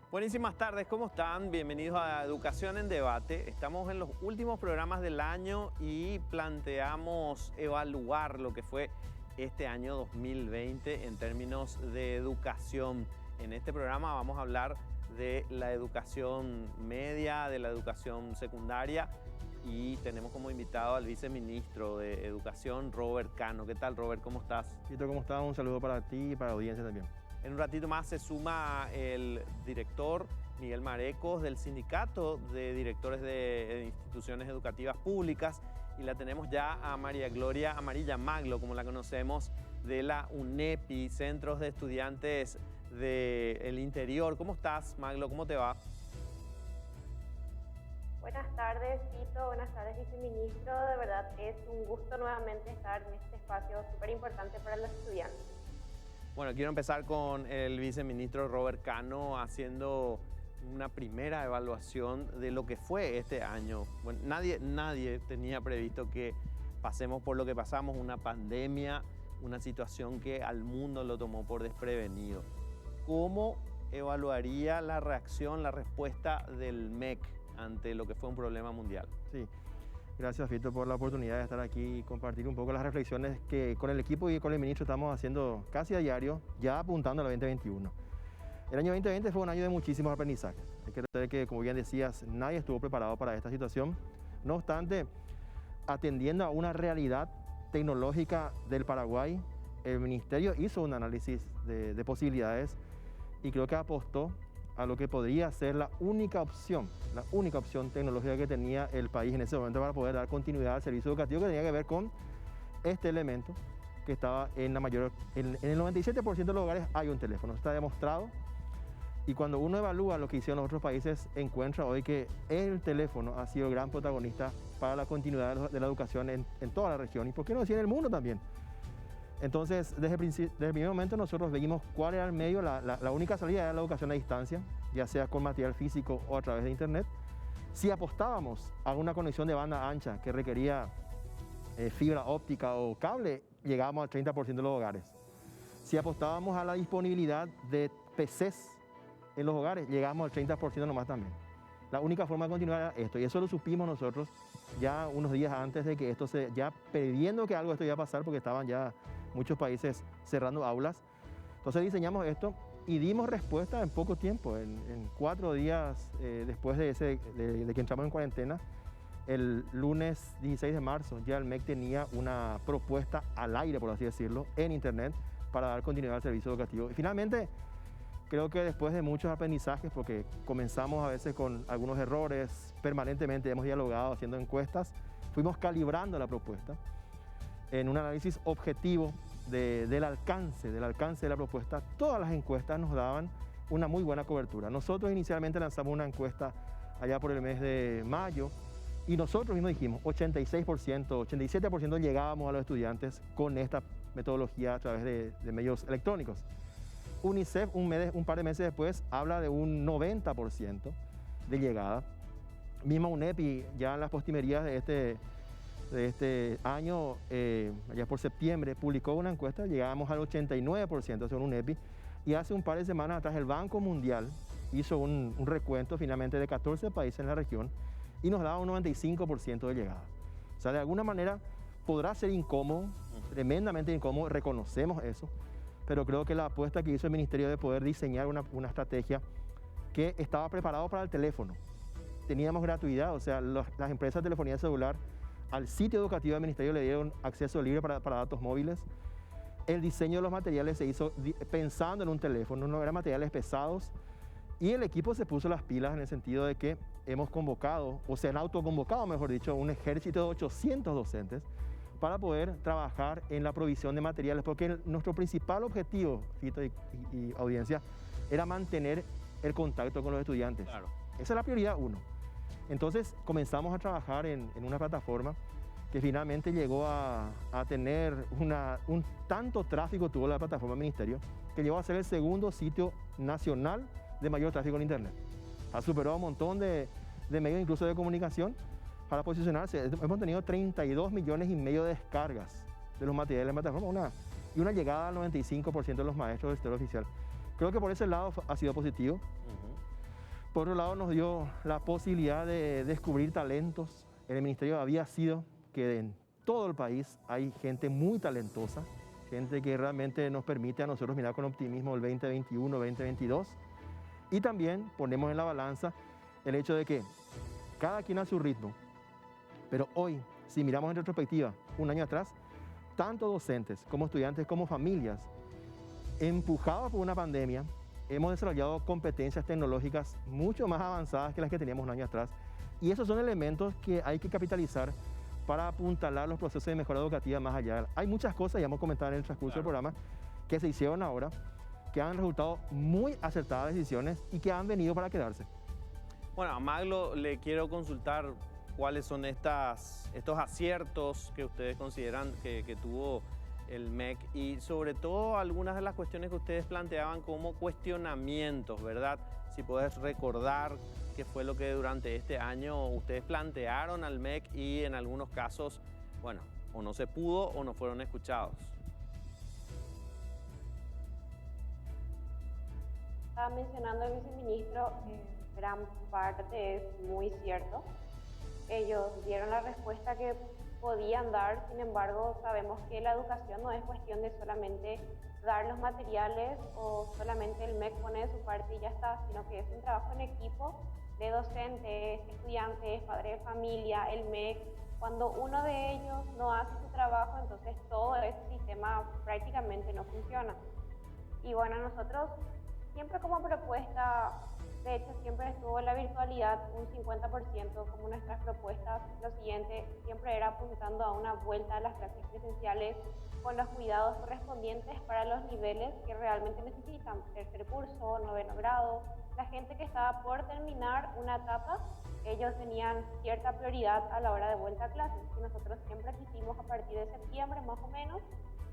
Buenísimas tardes, ¿cómo están? Bienvenidos a Educación en Debate. Estamos en los últimos programas del año y planteamos evaluar lo que fue este año 2020 en términos de educación. En este programa vamos a hablar de la educación media, de la educación secundaria y tenemos como invitado al viceministro de Educación, Robert Cano. ¿Qué tal, Robert? ¿Cómo estás? Tito, ¿cómo estás? Un saludo para ti y para la audiencia también. En un ratito más se suma el director Miguel Marecos del Sindicato de Directores de Instituciones Educativas Públicas y la tenemos ya a María Gloria Amarilla Maglo, como la conocemos, de la UNEPI, Centros de Estudiantes del Interior. ¿Cómo estás, Maglo? ¿Cómo te va? Buenas tardes, Tito. Buenas tardes, viceministro. De verdad es un gusto nuevamente estar en este espacio súper importante para los estudiantes. Bueno, quiero empezar con el viceministro Robert Cano haciendo una primera evaluación de lo que fue este año. Bueno, nadie tenía previsto que pasemos por lo que pasamos, una pandemia, una situación que al mundo lo tomó por desprevenido. ¿Cómo evaluaría la reacción, la respuesta del MEC ante lo que fue un problema mundial? Sí, gracias, Fito, por la oportunidad de estar aquí y compartir un poco las reflexiones que con el equipo y con el ministro estamos haciendo casi a diario, ya apuntando al 2021. El año 2020 fue un año de muchísimos aprendizajes. Hay que recordar que, como bien decías, nadie estuvo preparado para esta situación. No obstante, atendiendo a una realidad tecnológica del Paraguay, el ministerio hizo un análisis de posibilidades y creo que apostó a lo que podría ser la única opción tecnológica que tenía el país en ese momento para poder dar continuidad al servicio educativo, que tenía que ver con este elemento que estaba en el 97% de los hogares hay un teléfono, está demostrado. Y cuando uno evalúa lo que hicieron los otros países, encuentra hoy que el teléfono ha sido el gran protagonista para la continuidad de la educación en toda la región y, por qué no decir, en el mundo también. Entonces, desde el primer momento nosotros veíamos cuál era el medio, la única salida era la educación a distancia, ya sea con material físico o a través de internet. Si apostábamos a una conexión de banda ancha que requería fibra óptica o cable, llegábamos al 30% de los hogares. Si apostábamos a la disponibilidad de PCs en los hogares, llegábamos al 30% nomás también. La única forma de continuar era esto, y eso lo supimos nosotros ya unos días antes de que esto ya previendo que algo de esto iba a pasar, porque estaban ya muchos países cerrando aulas. Entonces diseñamos esto y dimos respuesta en poco tiempo, en 4 días después de que entramos en cuarentena. El lunes 16 de marzo ya el MEC tenía una propuesta al aire, por así decirlo, en internet para dar continuidad al servicio educativo. Y finalmente, creo que después de muchos aprendizajes, porque comenzamos a veces con algunos errores, permanentemente hemos dialogado haciendo encuestas, fuimos calibrando la propuesta en un análisis objetivo del alcance de la propuesta. Todas las encuestas nos daban una muy buena cobertura. Nosotros inicialmente lanzamos una encuesta allá por el mes de mayo y nosotros mismos dijimos 86%, 87% llegábamos a los estudiantes con esta metodología a través de medios electrónicos. UNICEF, un par de meses después, habla de un 90% de llegada. Misma UNEPI, ya en las postrimerías de este año, allá por septiembre, publicó una encuesta, llegábamos al 89% según UNEPI, y hace un par de semanas atrás el Banco Mundial hizo un recuento finalmente de 14 países en la región y nos daba un 95% de llegada. O sea, de alguna manera podrá ser incómodo, tremendamente incómodo, reconocemos eso, pero creo que la apuesta que hizo el ministerio de poder diseñar una estrategia que estaba preparado para el teléfono. Teníamos gratuidad, o sea, las empresas de telefonía celular al sitio educativo del ministerio le dieron acceso libre para datos móviles. El diseño de los materiales se hizo pensando en un teléfono, no eran materiales pesados. Y el equipo se puso las pilas en el sentido de que hemos convocado, o se han autoconvocado, mejor dicho, un ejército de 800 docentes para poder trabajar en la provisión de materiales, porque nuestro principal objetivo, Fito y audiencia, era mantener el contacto con los estudiantes. Claro. Esa es la prioridad 1. Entonces comenzamos a trabajar en una plataforma que finalmente llegó a tener un tanto tráfico tuvo la plataforma del ministerio, que llegó a ser el segundo sitio nacional de mayor tráfico en internet. Ha superado un montón de medios incluso de comunicación para posicionarse. Hemos tenido 32 millones y medio de descargas de los materiales de la plataforma y una llegada al 95% de los maestros del sector oficial. Creo que por ese lado ha sido positivo. por otro lado nos dio la posibilidad de descubrir talentos. En el ministerio había sido que en todo el país hay gente muy talentosa, gente que realmente nos permite a nosotros mirar con optimismo el 2021, 2022. Y también ponemos en la balanza el hecho de que cada quien a su ritmo. Pero hoy, si miramos en retrospectiva, un año atrás, tanto docentes como estudiantes como familias, empujados por una pandemia, hemos desarrollado competencias tecnológicas mucho más avanzadas que las que teníamos un año atrás. Y esos son elementos que hay que capitalizar para apuntalar los procesos de mejora educativa más allá. Hay muchas cosas, ya hemos comentado en el transcurso del programa, que se hicieron ahora, que han resultado muy acertadas decisiones y que han venido para quedarse. Bueno, a Maglo le quiero consultar cuáles son estos aciertos que ustedes consideran que tuvo el MEC y sobre todo algunas de las cuestiones que ustedes planteaban como cuestionamientos, ¿verdad? Si puedes recordar qué fue lo que durante este año ustedes plantearon al MEC y en algunos casos, bueno, o no se pudo o no fueron escuchados. Estaba mencionando el viceministro, gran parte es muy cierto. Ellos dieron la respuesta que podían dar, sin embargo, sabemos que la educación no es cuestión de solamente dar los materiales o solamente el MEC pone de su parte y ya está, sino que es un trabajo en equipo de docentes, estudiantes, padres de familia, el MEC. Cuando uno de ellos no hace su trabajo, entonces todo ese sistema prácticamente no funciona. Y bueno, nosotros siempre como propuesta, de hecho siempre estuvo la virtualidad un 50% como nuestras propuestas. Lo siguiente siempre era apuntando a una vuelta a las clases presenciales con los cuidados correspondientes para los niveles que realmente necesitan, tercer curso, noveno grado. La gente que estaba por terminar una etapa, ellos tenían cierta prioridad a la hora de vuelta a clases y nosotros siempre quisimos a partir de septiembre más o menos,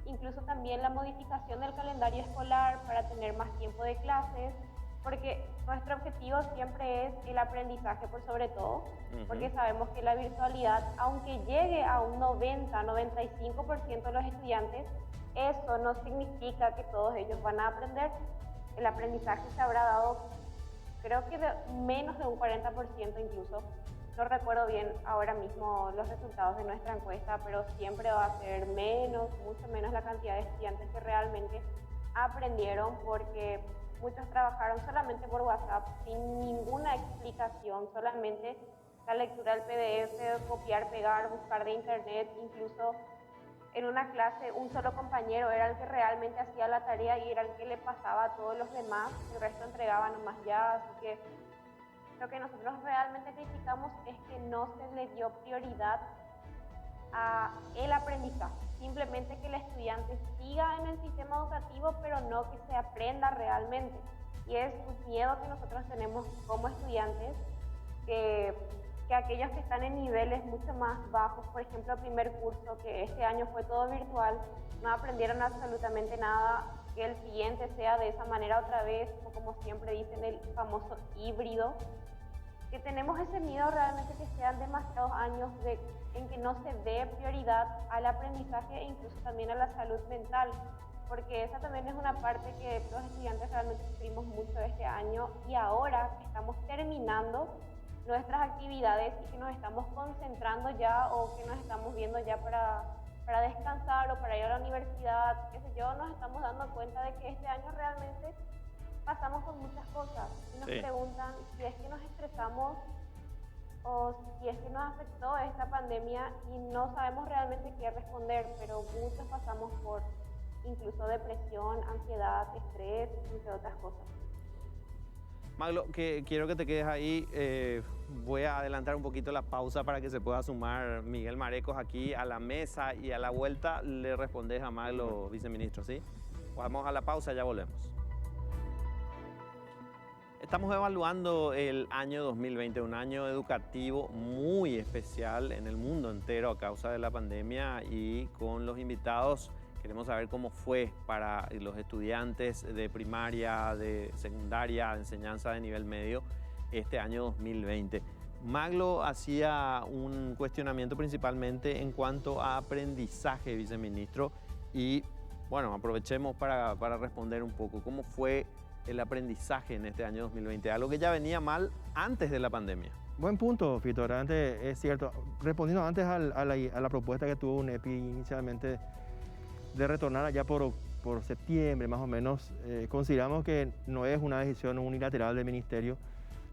incluso también la modificación del calendario escolar para tener más tiempo de clases, porque nuestro objetivo siempre es el aprendizaje por sobre todo, porque sabemos que la virtualidad, aunque llegue a un 90-95% de los estudiantes, eso no significa que todos ellos van a aprender. El aprendizaje se habrá dado, creo que de menos de un 40% incluso. No recuerdo bien ahora mismo los resultados de nuestra encuesta, pero siempre va a ser menos, mucho menos la cantidad de estudiantes que realmente aprendieron, porque muchos trabajaron solamente por WhatsApp, sin ninguna explicación, solamente la lectura del PDF, copiar, pegar, buscar de internet. Incluso en una clase un solo compañero era el que realmente hacía la tarea y era el que le pasaba a todos los demás, el resto entregaba nomás ya. Así que lo que nosotros realmente criticamos es que no se le dio prioridad a el aprendizaje, simplemente que el estudiante siga en el sistema educativo, pero no que se aprenda realmente. Y es un miedo que nosotros tenemos como estudiantes, que aquellos que están en niveles mucho más bajos, por ejemplo, primer curso, que este año fue todo virtual, no aprendieron absolutamente nada, que el siguiente sea de esa manera otra vez, o como siempre dicen, el famoso híbrido, que tenemos ese miedo realmente que sean demasiados años en que no se dé prioridad al aprendizaje e incluso también a la salud mental, porque esa también es una parte que los estudiantes realmente sufrimos mucho este año, y ahora que estamos terminando nuestras actividades y que nos estamos concentrando ya o que nos estamos viendo ya para descansar o para ir a la universidad, qué sé yo, nos estamos dando cuenta de que este año realmente pasamos por muchas cosas y nos preguntan si es que nos estresamos o si es que nos afectó esta pandemia y no sabemos realmente qué responder, pero muchos pasamos por incluso depresión, ansiedad, estrés, entre otras cosas. Maglo, quiero que te quedes ahí. Voy a adelantar un poquito la pausa para que se pueda sumar Miguel Marecos aquí a la mesa y a la vuelta le respondes a Maglo, viceministro, ¿sí? Vamos a la pausa, ya volvemos. Estamos evaluando el año 2020, un año educativo muy especial en el mundo entero a causa de la pandemia, y con los invitados queremos saber cómo fue para los estudiantes de primaria, de secundaria, de enseñanza de nivel medio este año 2020. Maglo hacía un cuestionamiento principalmente en cuanto a aprendizaje, viceministro, y bueno, aprovechemos para responder un poco. ¿Cómo fue el aprendizaje en este año 2020? Algo que ya venía mal antes de la pandemia. Buen punto, Fito. Realmente es cierto. Respondiendo antes a la propuesta que tuvo UNEPI inicialmente de retornar allá por septiembre más o menos, consideramos que no es una decisión unilateral del ministerio.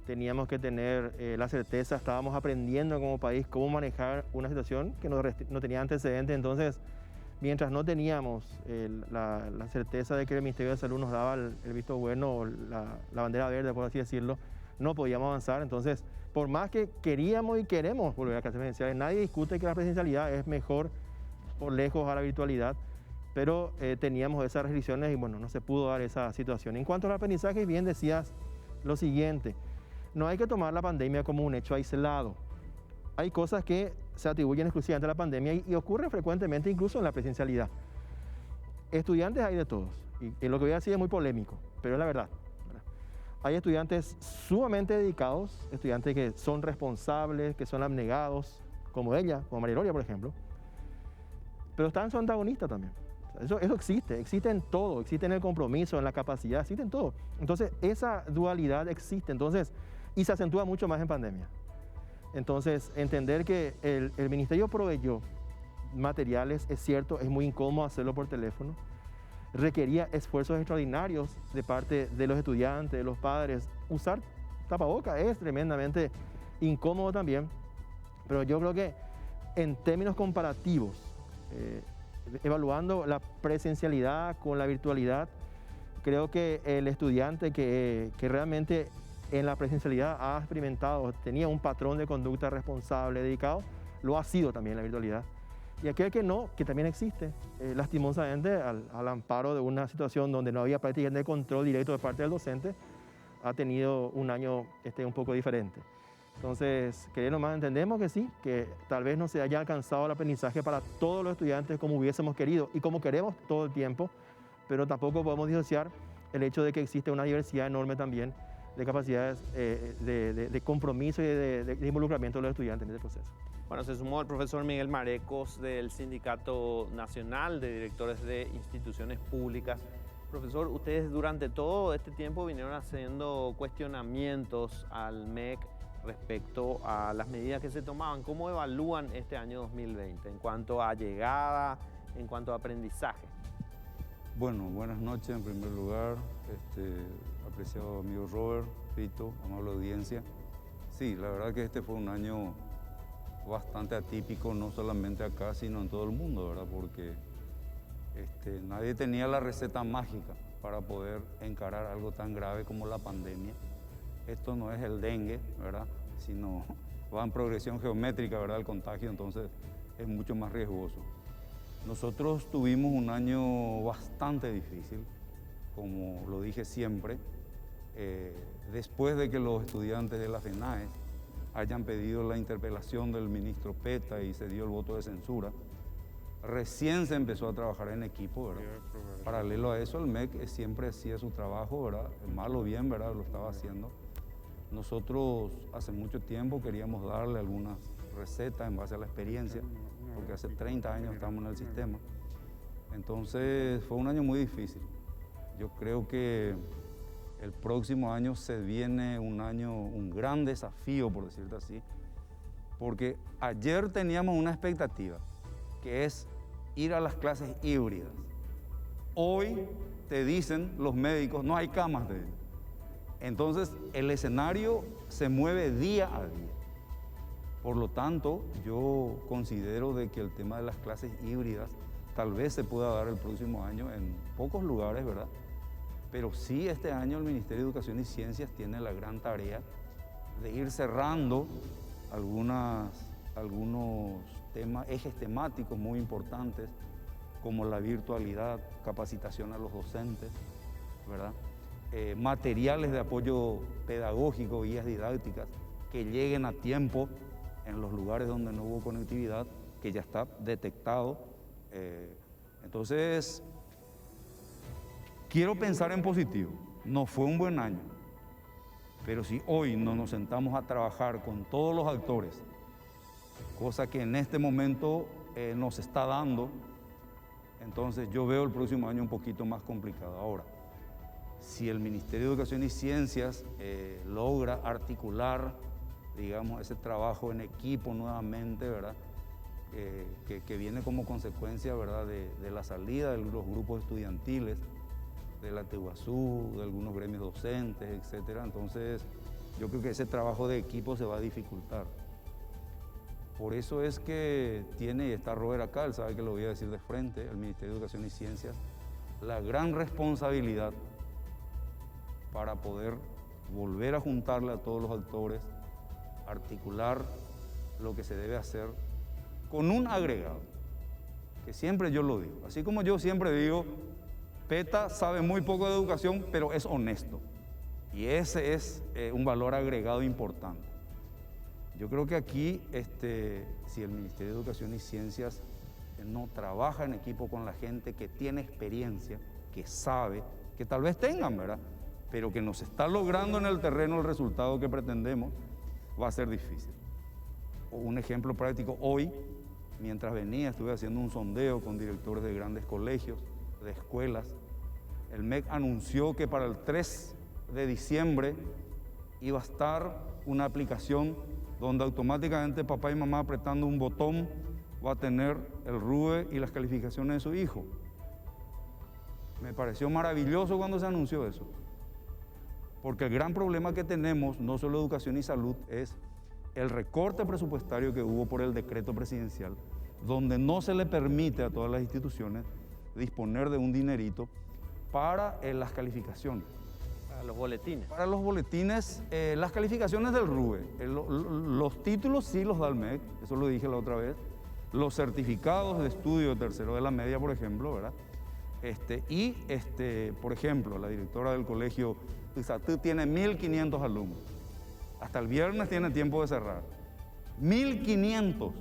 Teníamos que tener la certeza, estábamos aprendiendo como país cómo manejar una situación que no tenía antecedentes. Entonces, mientras no teníamos la certeza de que el Ministerio de Salud nos daba el visto bueno, o la bandera verde, por así decirlo, no podíamos avanzar. Entonces, por más que queríamos y queremos volver a clases presenciales, nadie discute que la presencialidad es mejor por lejos a la virtualidad, pero teníamos esas restricciones y bueno, no se pudo dar esa situación. En cuanto al aprendizaje, bien decías lo siguiente: no hay que tomar la pandemia como un hecho aislado. Hay cosas que se atribuyen exclusivamente a la pandemia y ocurren frecuentemente incluso en la presencialidad. Estudiantes hay de todos, y lo que voy a decir es muy polémico, pero es la verdad. Hay estudiantes sumamente dedicados, estudiantes que son responsables, que son abnegados, como ella, como María Gloria, por ejemplo, pero están sus antagonistas también. Eso existe en todo, existe en el compromiso, en la capacidad, existe en todo. Entonces, esa dualidad existe, y se acentúa mucho más en pandemia. Entonces, entender que el ministerio proveyó materiales, es cierto, es muy incómodo hacerlo por teléfono, requería esfuerzos extraordinarios de parte de los estudiantes, de los padres. Usar tapabocas es tremendamente incómodo también, pero yo creo que en términos comparativos, evaluando la presencialidad con la virtualidad, creo que el estudiante que realmente en la presencialidad ha experimentado, tenía un patrón de conducta responsable, dedicado, lo ha sido también en la virtualidad. Y aquel que no, que también existe, lastimosamente, al amparo de una situación donde no había prácticamente control directo de parte del docente, ha tenido un año un poco diferente. Entonces, queriendo más, entendemos que sí, que tal vez no se haya alcanzado el aprendizaje para todos los estudiantes como hubiésemos querido y como queremos todo el tiempo, pero tampoco podemos disociar el hecho de que existe una diversidad enorme también de capacidades de compromiso y de involucramiento de los estudiantes en este proceso. Bueno, se sumó el profesor Miguel Marecos del Sindicato Nacional de Directores de Instituciones Públicas. Profesor, ustedes durante todo este tiempo vinieron haciendo cuestionamientos al MEC respecto a las medidas que se tomaban. ¿Cómo evalúan este año 2020 en cuanto a llegada, en cuanto a aprendizaje? Bueno, buenas noches en primer lugar, apreciado amigo Robert, Fito, amable audiencia. Sí, la verdad que este fue un año bastante atípico, no solamente acá, sino en todo el mundo, ¿verdad? Porque nadie tenía la receta mágica para poder encarar algo tan grave como la pandemia. Esto no es el dengue, ¿verdad? Sino va en progresión geométrica, ¿verdad? El contagio, entonces es mucho más riesgoso. Nosotros tuvimos un año bastante difícil, como lo dije siempre, después de que los estudiantes de la FENAES hayan pedido la interpelación del ministro Peta y se dio el voto de censura, recién se empezó a trabajar en equipo, ¿verdad? Paralelo a eso, el MEC siempre hacía su trabajo, ¿verdad? Mal o bien, ¿verdad? Lo estaba haciendo. Nosotros hace mucho tiempo queríamos darle algunas recetas en base a la experiencia, porque hace 30 años estamos en el sistema. Entonces fue un año muy difícil. Yo creo que el próximo año se viene un gran desafío, por decirte así, porque ayer teníamos una expectativa, que es ir a las clases híbridas. Hoy te dicen los médicos, no hay camas de ellos. Entonces el escenario se mueve día a día. Por lo tanto, yo considero de que el tema de las clases híbridas tal vez se pueda dar el próximo año en pocos lugares, ¿verdad? Pero sí, este año el Ministerio de Educación y Ciencias tiene la gran tarea de ir cerrando algunos ejes temáticos muy importantes, como la virtualidad, capacitación a los docentes, ¿verdad? Materiales de apoyo pedagógico, guías didácticas, que lleguen a tiempo en los lugares donde no hubo conectividad, que ya está detectado. Entonces, quiero pensar en positivo. No fue un buen año, pero si hoy no nos sentamos a trabajar con todos los actores, cosa que en este momento nos está dando, entonces yo veo el próximo año un poquito más complicado. Ahora, si el Ministerio de Educación y Ciencias logra articular, digamos, ese trabajo en equipo nuevamente, ¿verdad? Que viene como consecuencia, ¿verdad?, de la salida de los grupos estudiantiles, de la TUASU, de algunos gremios docentes, etcétera. Entonces, yo creo que ese trabajo de equipo se va a dificultar. Por eso es que tiene, y está Robert acá, él sabe que lo voy a decir de frente, el Ministerio de Educación y Ciencias, la gran responsabilidad para poder volver a juntarle a todos los actores, articular lo que se debe hacer con un agregado, que siempre yo lo digo. Así como yo siempre digo, PETA sabe muy poco de educación, pero es honesto. Y ese es un valor agregado importante. Yo creo que aquí, si el Ministerio de Educación y Ciencias no trabaja en equipo con la gente que tiene experiencia, que sabe, que tal vez tengan, ¿verdad?, pero que nos está logrando en el terreno el resultado que pretendemos, va a ser difícil. Un ejemplo práctico, hoy, mientras venía, estuve haciendo un sondeo con directores de grandes colegios, de escuelas. El MEC anunció que para el 3 de diciembre iba a estar una aplicación donde automáticamente papá y mamá apretando un botón va a tener el RUE y las calificaciones de su hijo. Me pareció maravilloso cuando se anunció eso, porque el gran problema que tenemos, no solo educación y salud, es el recorte presupuestario que hubo por el decreto presidencial, donde no se le permite a todas las instituciones disponer de un dinerito para las calificaciones. Para los boletines. Para los boletines, las calificaciones del RUE, los títulos sí los da el MEC, eso lo dije la otra vez, los certificados de estudio de tercero de la media, por ejemplo, ¿verdad? Por ejemplo, la directora del colegio Izatú tiene 1.500 alumnos. Hasta el viernes tiene tiempo de cerrar. 1.500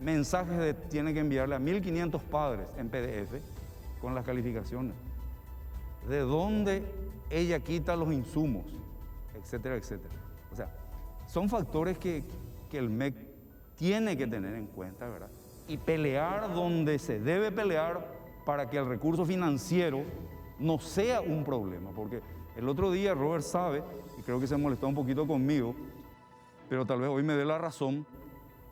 mensajes tiene que enviarle a 1.500 padres en PDF con las calificaciones. De dónde ella quita los insumos, etcétera, etcétera. O sea, son factores que el MEC tiene que tener en cuenta, ¿verdad? Y pelear donde se debe pelear para que el recurso financiero no sea un problema. Porque el otro día Robert sabe, y creo que se molestó un poquito conmigo, pero tal vez hoy me dé la razón,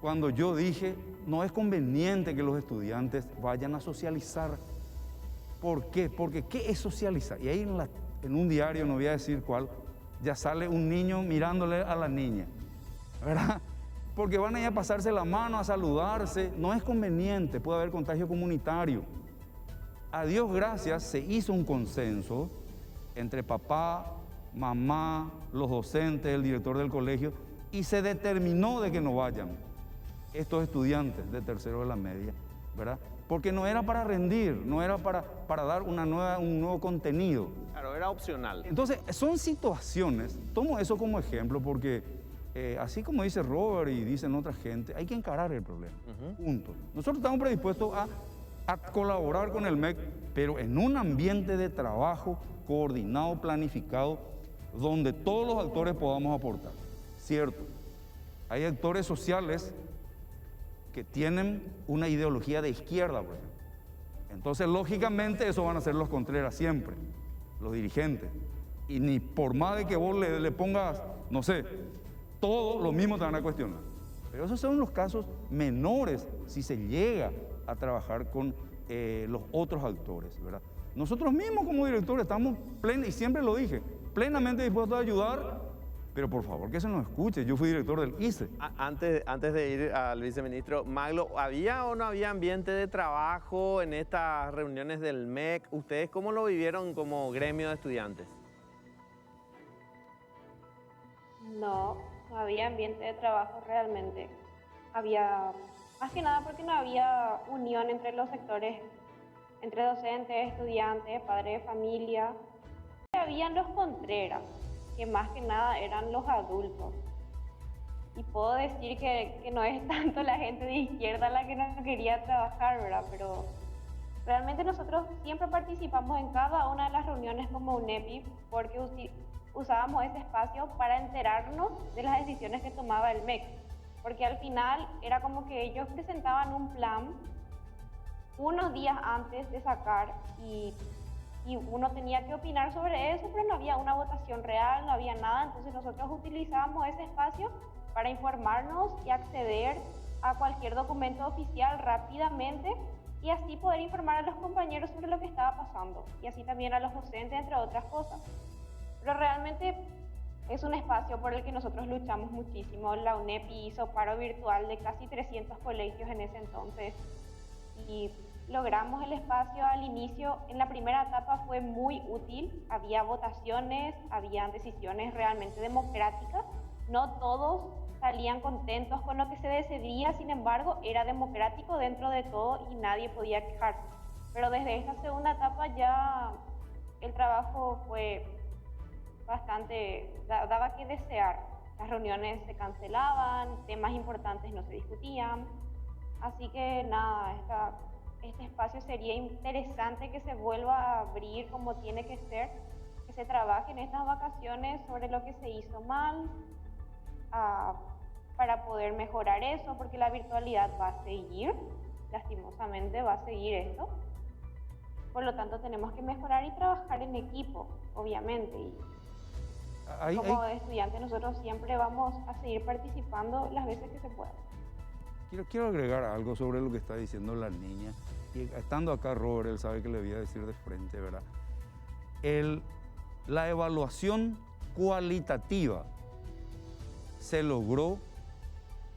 cuando yo dije, no es conveniente que los estudiantes vayan a socializar. ¿Por qué? Porque ¿qué es socializar? Y ahí en un diario, no voy a decir cuál, ya sale un niño mirándole a la niña, ¿verdad? Porque van a ir a pasarse la mano, a saludarse. No es conveniente, puede haber contagio comunitario. A Dios gracias, se hizo un consenso entre papá, mamá, los docentes, el director del colegio, y se determinó de que no vayan estos estudiantes de tercero de la media, ¿verdad? Porque no era para rendir, no era para dar un nuevo contenido. Claro, era opcional. Entonces, son situaciones, tomo eso como ejemplo porque, así como dice Robert y dicen otra gente, hay que encarar el problema, punto. Nosotros estamos predispuestos a colaborar con el MEC, pero en un ambiente de trabajo coordinado, planificado, donde todos los actores podamos aportar. Cierto, hay actores sociales que tienen una ideología de izquierda, por ejemplo. Entonces, lógicamente, eso van a ser los Contreras siempre, los dirigentes. Y ni por más de que vos le pongas, no sé, todo lo mismo te van a cuestionar. Pero esos son los casos menores si se llega a trabajar con los otros actores, ¿verdad? Nosotros mismos como directores estamos y siempre lo dije, plenamente dispuestos a ayudar, pero por favor que se nos escuche. Yo fui director del ICE. Antes de ir al viceministro, Maglo, ¿había o no había ambiente de trabajo en estas reuniones del MEC? ¿Ustedes cómo lo vivieron como gremio de estudiantes? No había ambiente de trabajo realmente. Había, más que nada porque no había unión entre los sectores, entre docentes, estudiantes, padres de familia. Habían los Contreras, que más que nada eran los adultos. Y puedo decir que no es tanto la gente de izquierda la que no quería trabajar, ¿verdad? Pero realmente nosotros siempre participamos en cada una de las reuniones como UNEPI porque usábamos ese espacio para enterarnos de las decisiones que tomaba el MEC. Porque al final era como que ellos presentaban un plan unos días antes de sacar y y uno tenía que opinar sobre eso, pero no había una votación real, no había nada, entonces nosotros utilizábamos ese espacio para informarnos y acceder a cualquier documento oficial rápidamente y así poder informar a los compañeros sobre lo que estaba pasando y así también a los docentes, entre otras cosas. Pero realmente es un espacio por el que nosotros luchamos muchísimo. La UNEPI hizo paro virtual de casi 300 colegios en ese entonces y logramos el espacio al inicio. En la primera etapa fue muy útil, había votaciones, había decisiones realmente democráticas, no todos salían contentos con lo que se decidía, sin embargo era democrático dentro de todo y nadie podía quejarse. Pero desde esta segunda etapa ya el trabajo fue bastante, daba que desear. Las reuniones se cancelaban, temas importantes no se discutían, así que nada, este espacio sería interesante que se vuelva a abrir como tiene que ser, que se trabaje en estas vacaciones sobre lo que se hizo mal, para poder mejorar eso, porque la virtualidad va a seguir, lastimosamente va a seguir esto. Por lo tanto, tenemos que mejorar y trabajar en equipo, obviamente. Y como estudiantes, nosotros siempre vamos a seguir participando las veces que se pueda. Quiero agregar algo sobre lo que está diciendo la niña. Y estando acá Robert, él sabe que le voy a decir de frente, ¿verdad? La evaluación cualitativa se logró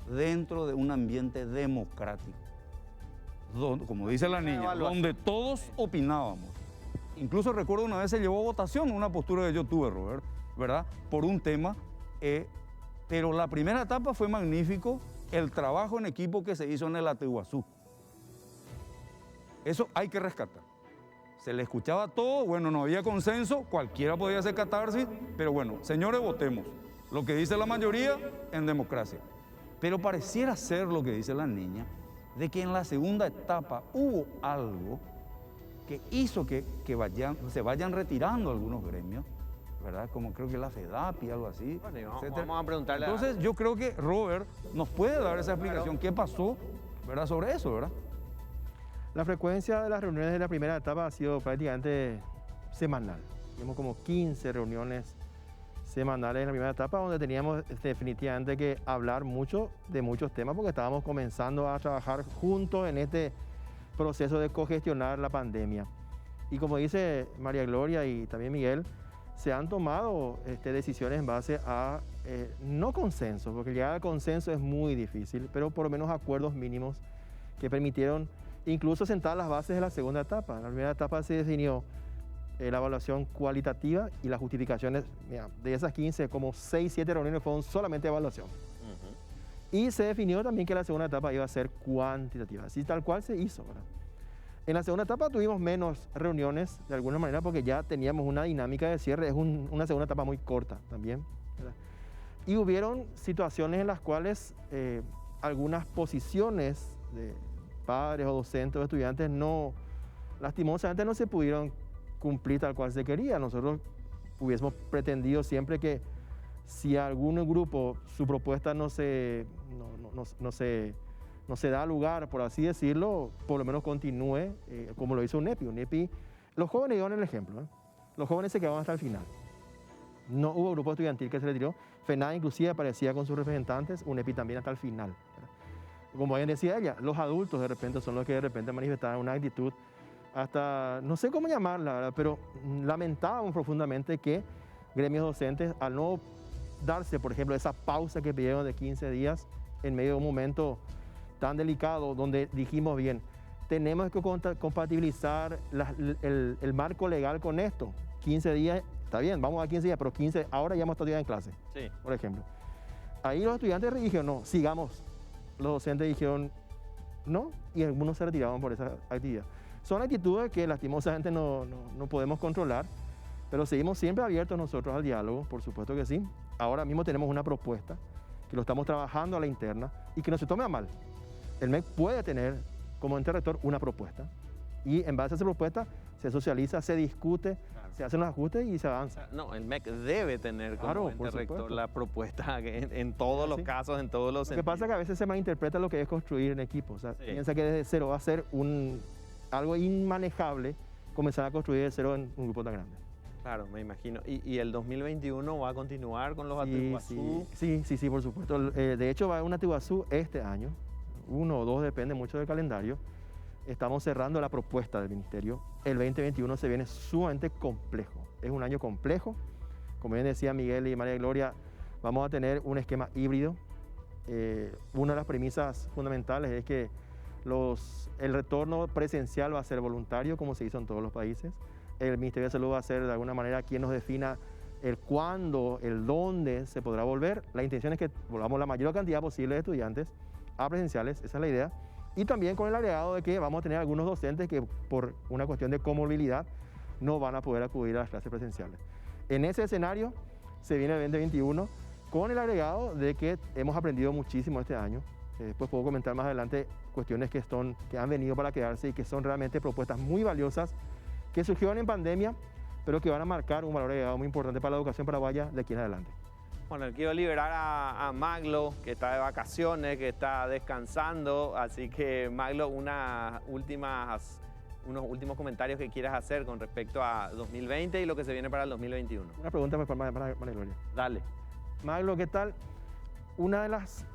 dentro de un ambiente democrático, donde, como dice la niña, donde todos opinábamos. Incluso recuerdo una vez se llevó a votación una postura que yo tuve, Robert, ¿verdad? Por un tema, pero la primera etapa fue magnífico, el trabajo en equipo que se hizo en el Ataiguazú. Eso hay que rescatar. Se le escuchaba todo, bueno, no había consenso, cualquiera podía hacer catarsis, pero bueno, señores, votemos. Lo que dice la mayoría en democracia. Pero pareciera ser lo que dice la niña, de que en la segunda etapa hubo algo que hizo que se vayan retirando algunos gremios, ¿verdad? Como creo que la FEDAPI, algo así, bueno, etcétera. vamos a preguntarle. Entonces yo creo que Robert nos puede dar esa explicación, qué pasó, ¿verdad? Sobre eso, ¿verdad? La frecuencia de las reuniones de la primera etapa ha sido prácticamente semanal. Tuvimos como 15 reuniones semanales en la primera etapa, donde teníamos definitivamente que hablar mucho de muchos temas, porque estábamos comenzando a trabajar juntos en este proceso de cogestionar la pandemia. Y como dice María Gloria y también Miguel, se han tomado decisiones en base a no consenso, porque llegar al consenso es muy difícil, pero por lo menos acuerdos mínimos que permitieron incluso sentar las bases de la segunda etapa. En la primera etapa se definió la evaluación cualitativa y las justificaciones. Mira, de esas 15, como 6, 7 reuniones fueron solamente evaluación. Y se definió también que la segunda etapa iba a ser cuantitativa, así tal cual se hizo, ¿verdad? En la segunda etapa tuvimos menos reuniones, de alguna manera, porque ya teníamos una dinámica de cierre, es una segunda etapa muy corta también, ¿verdad? Y hubieron situaciones en las cuales algunas posiciones de padres o docentes o estudiantes lastimosamente no se pudieron cumplir tal cual se quería. Nosotros hubiésemos pretendido siempre que si algún grupo su propuesta no se da lugar, por así decirlo, por lo menos continúe como lo hizo UNEPI. UNEPI, los jóvenes dieron el ejemplo, ¿eh? Los jóvenes se quedaron hasta el final. No hubo grupo estudiantil que se retiró. FENADE inclusive aparecía con sus representantes, UNEPI también hasta el final, ¿verdad? Como bien decía ella, los adultos de repente son los que de repente manifestaban una actitud hasta, no sé cómo llamarla, ¿verdad? Pero lamentábamos profundamente que gremios docentes, al no darse, por ejemplo, esa pausa que pidieron de 15 días en medio de un momento tan delicado, donde dijimos bien, tenemos que compatibilizar el marco legal con esto. 15 días, está bien, vamos a 15 días, pero 15, ahora ya hemos estado en clase, sí, por ejemplo. Ahí los estudiantes dijeron, no, sigamos. Los docentes dijeron, no, y algunos se retiraban por esa actividad. Son actitudes que lastimosamente no podemos controlar, pero seguimos siempre abiertos nosotros al diálogo, por supuesto que sí. Ahora mismo tenemos una propuesta que lo estamos trabajando a la interna y que no se tome a mal. El MEC puede tener como ente rector una propuesta y en base a esa propuesta se socializa, se discute, claro, se hacen los ajustes y se avanza. No, el MEC debe tener como ente rector la propuesta en todos los casos, en todos los sentidos. Lo que pasa es que a veces se malinterpreta lo que es construir en equipo. O sea, piensa que desde cero va a ser algo inmanejable comenzar a construir de cero en un grupo tan grande. Claro, me imagino. ¿Y el 2021 va a continuar con los Sí, Atuiguazú? sí, por supuesto. De hecho, va a haber un Atuiguazú este año, 1 o 2, depende mucho del calendario. Estamos cerrando la propuesta del ministerio. El 2021 se viene sumamente complejo. Es un año complejo. Como bien decía Miguel y María Gloria, vamos a tener un esquema híbrido. Una de las premisas fundamentales es que el retorno presencial va a ser voluntario, como se hizo en todos los países. El Ministerio de Salud va a ser de alguna manera quien nos defina el cuándo, el dónde se podrá volver. La intención es que volvamos la mayor cantidad posible de estudiantes a presenciales, esa es la idea. Y también con el agregado de que vamos a tener algunos docentes que por una cuestión de comorbilidad no van a poder acudir a las clases presenciales. En ese escenario se viene el 2021 con el agregado de que hemos aprendido muchísimo este año. Después puedo comentar más adelante cuestiones que han venido para quedarse y que son realmente propuestas muy valiosas que surgieron en pandemia, pero que van a marcar un valor agregado muy importante para la educación paraguaya de aquí en adelante. Bueno, quiero liberar a Maglo, que está de vacaciones, que está descansando, así que Maglo, unos últimos comentarios que quieras hacer con respecto a 2020 y lo que se viene para el 2021. Una pregunta para María Gloria. Dale. Maglo, ¿qué tal? Una de las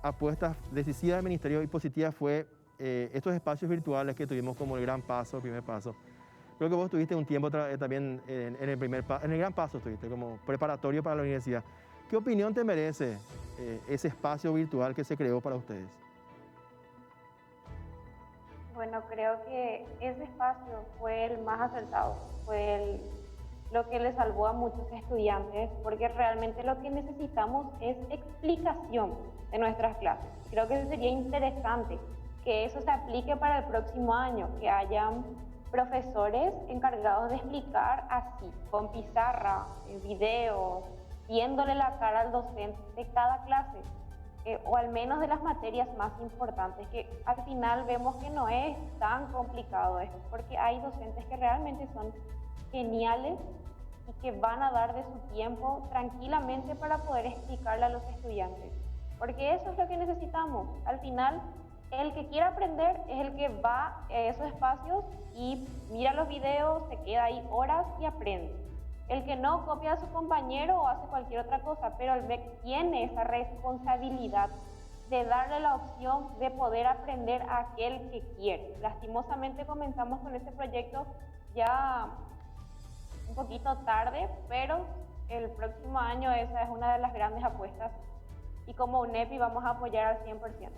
apuestas decisivas del Ministerio y positivas fue estos espacios virtuales que tuvimos como el Gran Paso, el primer paso. Creo que vos tuviste un tiempo también en el Gran Paso, estuviste como preparatorio para la universidad. ¿Qué opinión te merece ese espacio virtual que se creó para ustedes? Bueno, creo que ese espacio fue el más acertado, fue lo que le salvó a muchos estudiantes, porque realmente lo que necesitamos es explicación de nuestras clases. Creo que sería interesante que eso se aplique para el próximo año, que hayan profesores encargados de explicar así, con pizarra, videos, viéndole la cara al docente de cada clase, o al menos de las materias más importantes, que al final vemos que no es tan complicado esto, porque hay docentes que realmente son geniales y que van a dar de su tiempo tranquilamente para poder explicarle a los estudiantes, porque eso es lo que necesitamos. Al final, el que quiera aprender es el que va a esos espacios y mira los videos, se queda ahí horas y aprende. El que no copia a su compañero o hace cualquier otra cosa, pero el MEC tiene esa responsabilidad de darle la opción de poder aprender a aquel que quiere. Lastimosamente comenzamos con este proyecto ya un poquito tarde, pero el próximo año esa es una de las grandes apuestas y como UNEPI vamos a apoyar al 100%.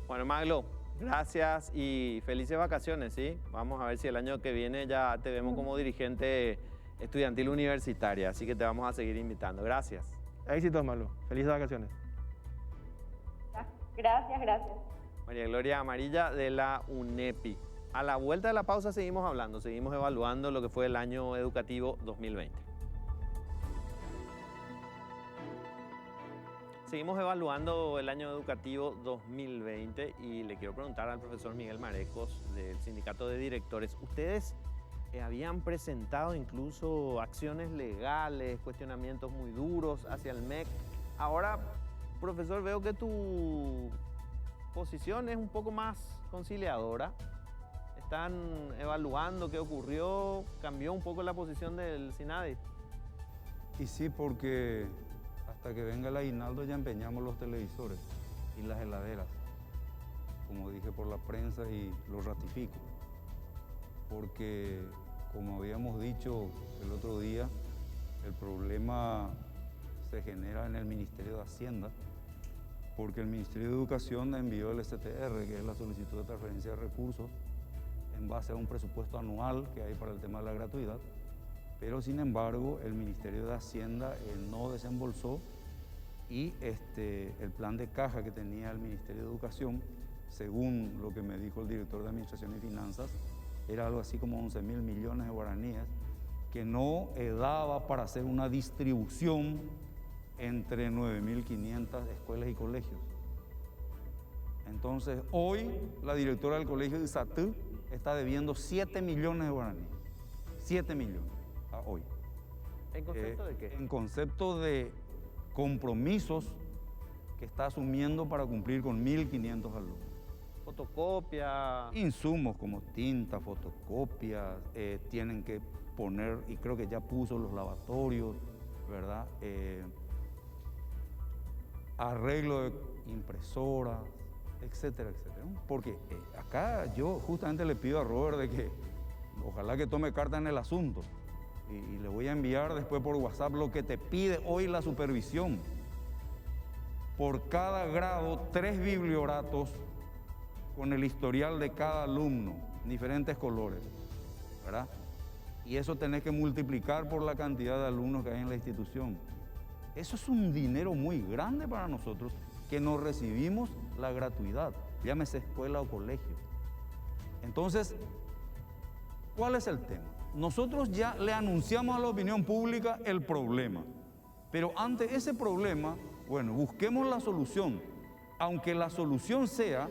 Bueno, Maglo, gracias y felices vacaciones, ¿sí? Vamos a ver si el año que viene ya te vemos como dirigente estudiantil universitaria, así que te vamos a seguir invitando. Gracias. Éxitos, Maglo. Felices vacaciones. Gracias. María Gloria Amarilla de la UNEPI. A la vuelta de la pausa seguimos hablando, seguimos evaluando lo que fue el año educativo 2020. Seguimos evaluando el año educativo 2020 y le quiero preguntar al profesor Miguel Marecos del Sindicato de Directores. Ustedes habían presentado incluso acciones legales, cuestionamientos muy duros hacia el MEC. Ahora, profesor, veo que tu posición es un poco más conciliadora. Están evaluando qué ocurrió, cambió un poco la posición del SINADI. Y sí, porque hasta que venga el aguinaldo ya empeñamos los televisores y las heladeras, como dije por la prensa y lo ratifico, porque como habíamos dicho el otro día, el problema se genera en el Ministerio de Hacienda, porque el Ministerio de Educación envió el STR, que es la solicitud de transferencia de recursos, en base a un presupuesto anual que hay para el tema de la gratuidad, pero sin embargo el Ministerio de Hacienda no desembolsó y el plan de caja que tenía el Ministerio de Educación, según lo que me dijo el director de Administración y Finanzas, era algo así como 11.000 millones de guaraníes, que no daba para hacer una distribución entre 9.500 escuelas y colegios. Entonces, hoy la directora del colegio de Izatú está debiendo 7 millones de guaraníes. 7 millones a hoy. ¿En concepto de qué? En concepto de compromisos que está asumiendo para cumplir con 1.500 alumnos. fotocopia. Insumos como tinta, fotocopias, tienen que poner, y creo que ya puso los lavatorios, ¿verdad? Arreglo de impresoras, etcétera, etcétera. Porque acá yo justamente le pido a Robert de que ojalá que tome carta en el asunto y le voy a enviar después por WhatsApp lo que te pide hoy la supervisión. Por cada grado, 3 biblioratos con el historial de cada alumno, diferentes colores, ¿verdad? Y eso tenés que multiplicar por la cantidad de alumnos que hay en la institución. Eso es un dinero muy grande para nosotros que no recibimos la gratuidad, llámese escuela o colegio. Entonces, ¿cuál es el tema? Nosotros ya le anunciamos a la opinión pública el problema, pero ante ese problema, bueno, busquemos la solución, aunque la solución sea,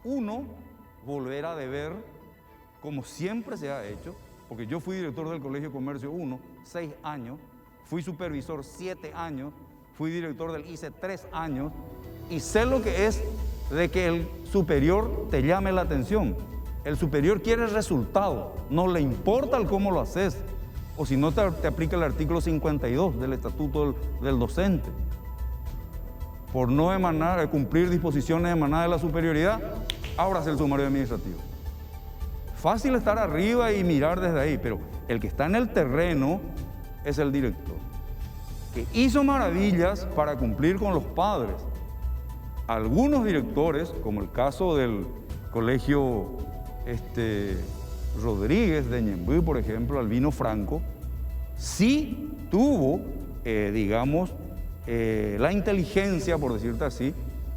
uno, volver a deber, como siempre se ha hecho, porque yo fui director del Colegio de Comercio 1, 6 años, fui supervisor 7 años, fui director del ICE 3 años, y sé lo que es de que el superior te llame la atención. El superior quiere el resultado, no le importa el cómo lo haces, o si no te aplica el artículo 52 del Estatuto del Docente. Por no cumplir disposiciones emanadas de la superioridad, ábrase el sumario administrativo. Fácil estar arriba y mirar desde ahí, pero el que está en el terreno es el director, que hizo maravillas para cumplir con los padres. Algunos directores, como el caso del colegio Rodríguez de Ñemby, por ejemplo, Albino Franco, sí tuvo, la inteligencia, por decirte así,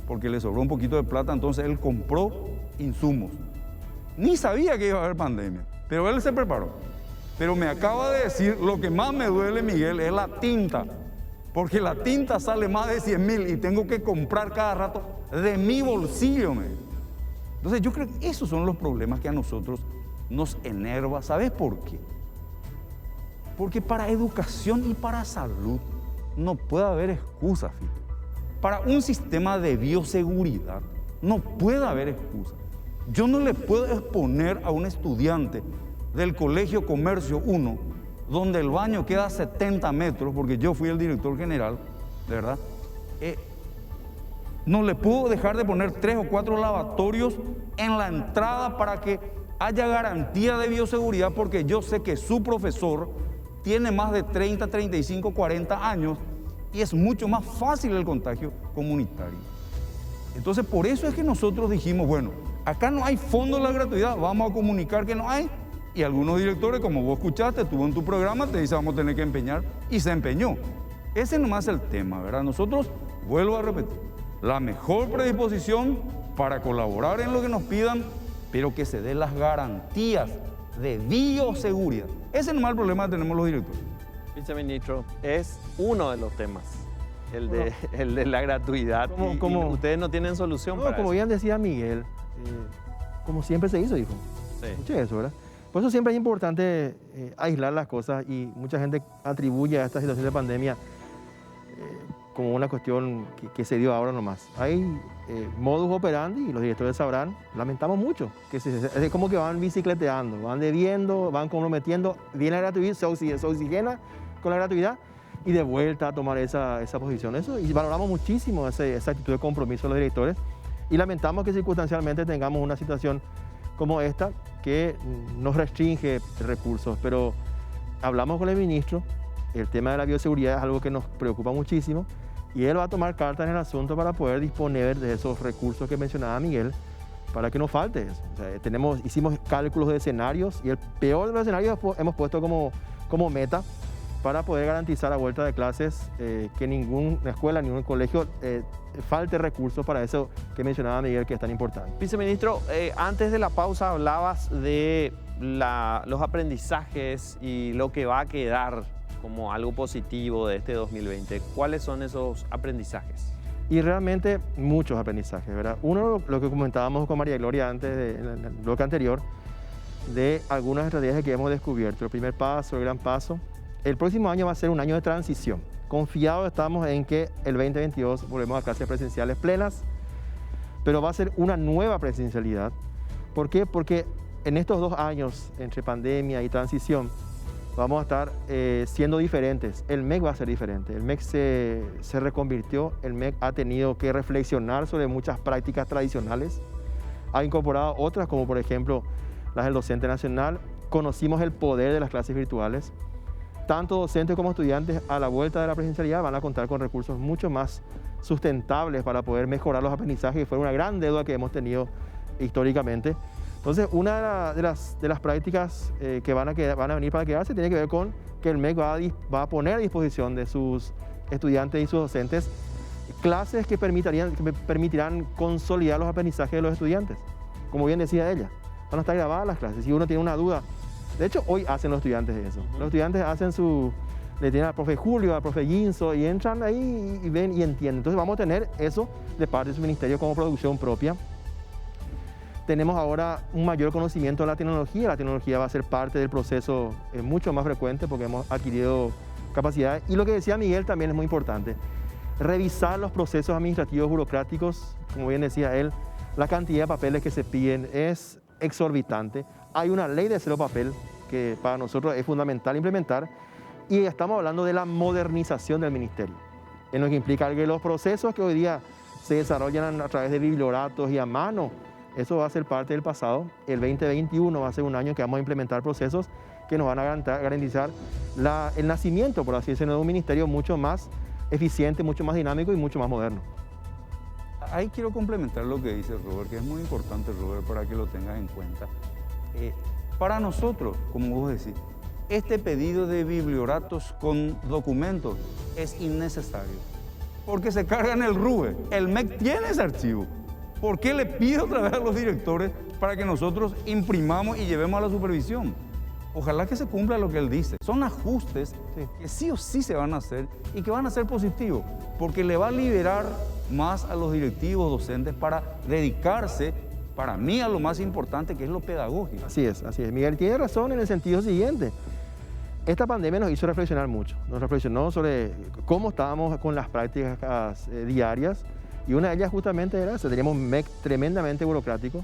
porque le sobró un poquito de plata, entonces él compró insumos. Ni sabía que iba a haber pandemia, pero él se preparó. Pero me acaba de decir, lo que más me duele, Miguel, es la tinta, porque la tinta sale más de 100.000 y tengo que comprar cada rato de mi bolsillo. Entonces yo creo que esos son los problemas que a nosotros nos enerva. ¿Sabes por qué? Porque para educación y para salud no puede haber excusas, Fito. Para un sistema de bioseguridad no puede haber excusas. Yo no le puedo exponer a un estudiante del Colegio Comercio 1, donde el baño queda a 70 metros, porque yo fui el director general, ¿verdad? No le puedo dejar de poner 3 o 4 lavatorios en la entrada para que haya garantía de bioseguridad, porque yo sé que su profesor tiene más de 30, 35, 40 años y es mucho más fácil el contagio comunitario. Entonces, por eso es que nosotros dijimos, bueno, acá no hay fondo de la gratuidad, vamos a comunicar que no hay. Y algunos directores, como vos escuchaste, estuvo en tu programa, te dice vamos a tener que empeñar, y se empeñó. Ese nomás es el tema, ¿verdad? Nosotros, vuelvo a repetir, la mejor predisposición para colaborar en lo que nos pidan, pero que se den las garantías de bioseguridad. Ese nomás es el problema que tenemos los directores. Viceministro, es uno de los temas, el de la gratuidad. Y ustedes no tienen solución para como eso. bien decía Miguel, como siempre se hizo, hijo. Sí. Escuché eso, ¿verdad? Por eso siempre es importante aislar las cosas, y mucha gente atribuye a esta situación de pandemia como una cuestión que se dio ahora nomás. Hay modus operandi, y los directores sabrán, lamentamos mucho, que es como que van bicicleteando, van debiendo, van comprometiendo, viene la gratuidad, se oxigena con la gratuidad y de vuelta a tomar esa posición. Eso, y valoramos muchísimo esa actitud de compromiso de los directores, y lamentamos que circunstancialmente tengamos una situación como esta que nos restringe recursos, pero hablamos con el ministro, el tema de la bioseguridad es algo que nos preocupa muchísimo, y él va a tomar cartas en el asunto para poder disponer de esos recursos que mencionaba Miguel, para que no falte eso. O sea, hicimos cálculos de escenarios, y el peor de los escenarios hemos puesto como meta para poder garantizar a vuelta de clases que ninguna escuela, ningún colegio falte recursos para eso que mencionaba Miguel, que es tan importante. Viceministro, antes de la pausa hablabas de los aprendizajes y lo que va a quedar como algo positivo de este 2020. ¿Cuáles son esos aprendizajes? Y realmente muchos aprendizajes, ¿verdad? Uno, lo que comentábamos con María Gloria antes, en el bloque anterior, de algunas estrategias que hemos descubierto. El primer paso, el gran paso. El próximo año va a ser un año de transición. Confiados estamos en que el 2022 volvemos a clases presenciales plenas, pero va a ser una nueva presencialidad. ¿Por qué? Porque en estos 2 años entre pandemia y transición vamos a estar siendo diferentes. El MEC va a ser diferente. El MEC se reconvirtió, el MEC ha tenido que reflexionar sobre muchas prácticas tradicionales, ha incorporado otras como por ejemplo las del docente nacional. Conocimos el poder de las clases virtuales. Tanto docentes como estudiantes a la vuelta de la presencialidad van a contar con recursos mucho más sustentables para poder mejorar los aprendizajes, que fue una gran deuda que hemos tenido históricamente. Entonces, una de las prácticas que van a venir para quedarse tiene que ver con que el MEC va a poner a disposición de sus estudiantes y sus docentes clases que permitirán consolidar los aprendizajes de los estudiantes. Como bien decía ella, van a estar grabadas las clases. Si uno tiene una duda, de hecho, hoy hacen los estudiantes eso. Los estudiantes hacen le tienen al profe Julio, al profe Ginzo, y entran ahí y ven y entienden. Entonces vamos a tener eso de parte de su ministerio como producción propia. Tenemos ahora un mayor conocimiento de la tecnología va a ser parte del proceso mucho más frecuente porque hemos adquirido capacidades. Y lo que decía Miguel también es muy importante, revisar los procesos administrativos burocráticos, como bien decía él, la cantidad de papeles que se piden es exorbitante. Hay una ley de cero papel que para nosotros es fundamental implementar y estamos hablando de la modernización del ministerio, en lo que implica que los procesos que hoy día se desarrollan a través de biblioratos y a mano, eso va a ser parte del pasado. El 2021 va a ser un año que vamos a implementar procesos que nos van a garantizar el nacimiento, por así decirlo, de un ministerio mucho más eficiente, mucho más dinámico y mucho más moderno. Ahí quiero complementar lo que dice Robert, que es muy importante, Robert, para que lo tengas en cuenta. Para nosotros, como vos decís, este pedido de biblioratos con documentos es innecesario, porque se carga en el RUE. El MEC tiene ese archivo. ¿Por qué le pido otra vez a los directores para que nosotros imprimamos y llevemos a la supervisión? Ojalá que se cumpla lo que él dice. Son ajustes que sí o sí se van a hacer y que van a ser positivos, porque le va a liberar más a los directivos, docentes, para dedicarse, para mí, a lo más importante, que es lo pedagógico. Así es. Miguel tiene razón en el sentido siguiente. Esta pandemia nos hizo reflexionar mucho. Nos reflexionó sobre cómo estábamos con las prácticas diarias. Y una de ellas justamente era esa. Teníamos un MEC tremendamente burocrático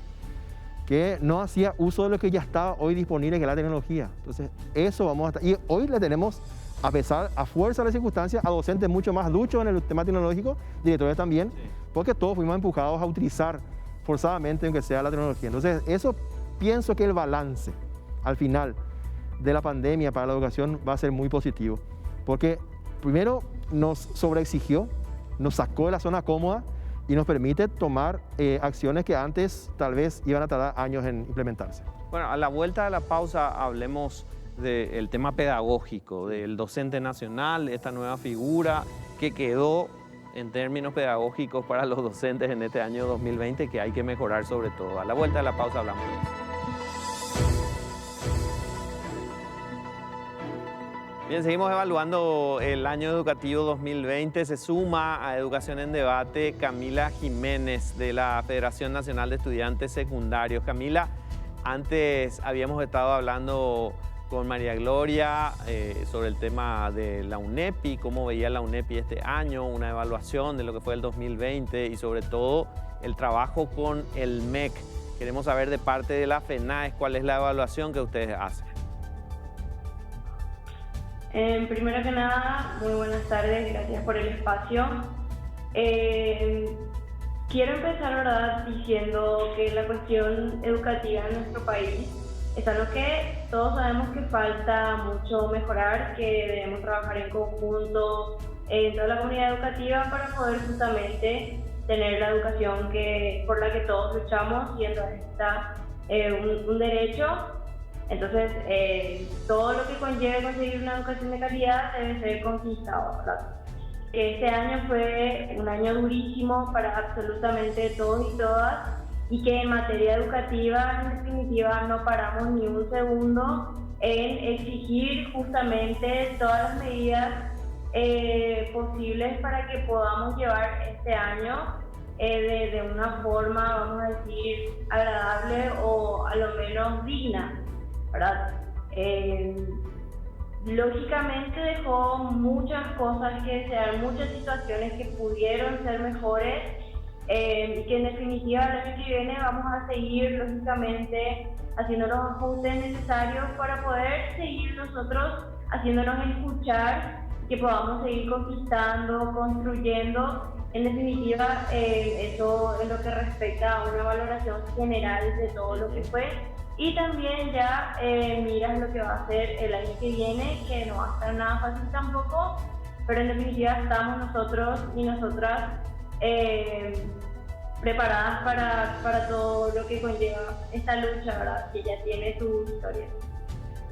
que no hacía uso de lo que ya estaba hoy disponible, que es la tecnología. Entonces, eso vamos a estar. Y hoy le tenemos, a fuerza de las circunstancias, a docentes mucho más duchos en el tema tecnológico, directores también, porque todos fuimos empujados a utilizar forzadamente, aunque sea la tecnología. Entonces, eso pienso que el balance al final de la pandemia para la educación va a ser muy positivo, porque primero nos sobreexigió, nos sacó de la zona cómoda y nos permite tomar acciones que antes tal vez iban a tardar años en implementarse. Bueno, a la vuelta de la pausa hablemos del tema pedagógico, del docente nacional, esta nueva figura que quedó en términos pedagógicos para los docentes en este año 2020, que hay que mejorar sobre todo. A la vuelta de la pausa hablamos de eso. Bien, seguimos evaluando el año educativo 2020. Se suma a Educación en Debate Camila Jiménez de la Federación Nacional de Estudiantes Secundarios. Camila, antes habíamos estado hablando con María Gloria sobre el tema de la UNEPI, cómo veía la UNEPI este año, una evaluación de lo que fue el 2020 y sobre todo el trabajo con el MEC. Queremos saber de parte de la FENAES cuál es la evaluación que ustedes hacen. Primero que nada, muy buenas tardes, gracias por el espacio. Quiero empezar, ¿verdad?, diciendo que la cuestión educativa en nuestro país es algo que todos sabemos que falta mucho mejorar, que debemos trabajar en conjunto en toda la comunidad educativa para poder justamente tener la educación por la que todos luchamos, siendo esta un derecho. Entonces, todo lo que conlleve conseguir una educación de calidad debe ser conquistado, ¿verdad? Este año fue un año durísimo para absolutamente todos y todas, y que en materia educativa, en definitiva, no paramos ni un segundo en exigir justamente todas las medidas posibles para que podamos llevar este año de una forma, vamos a decir, agradable o a lo menos digna, ¿verdad? Lógicamente dejó muchas cosas que desear, muchas situaciones que pudieron ser mejores, y que en definitiva el año que viene vamos a seguir lógicamente haciendo los ajustes necesarios para poder seguir nosotros haciéndonos escuchar, que podamos seguir conquistando, construyendo. En definitiva, eso es lo que respecta a una valoración general de todo lo que fue. Y también ya miras lo que va a ser el año que viene, que no va a estar nada fácil tampoco, pero en definitiva estamos nosotros y nosotras preparadas para todo lo que conlleva esta lucha, ¿verdad? Que ya tiene su historia.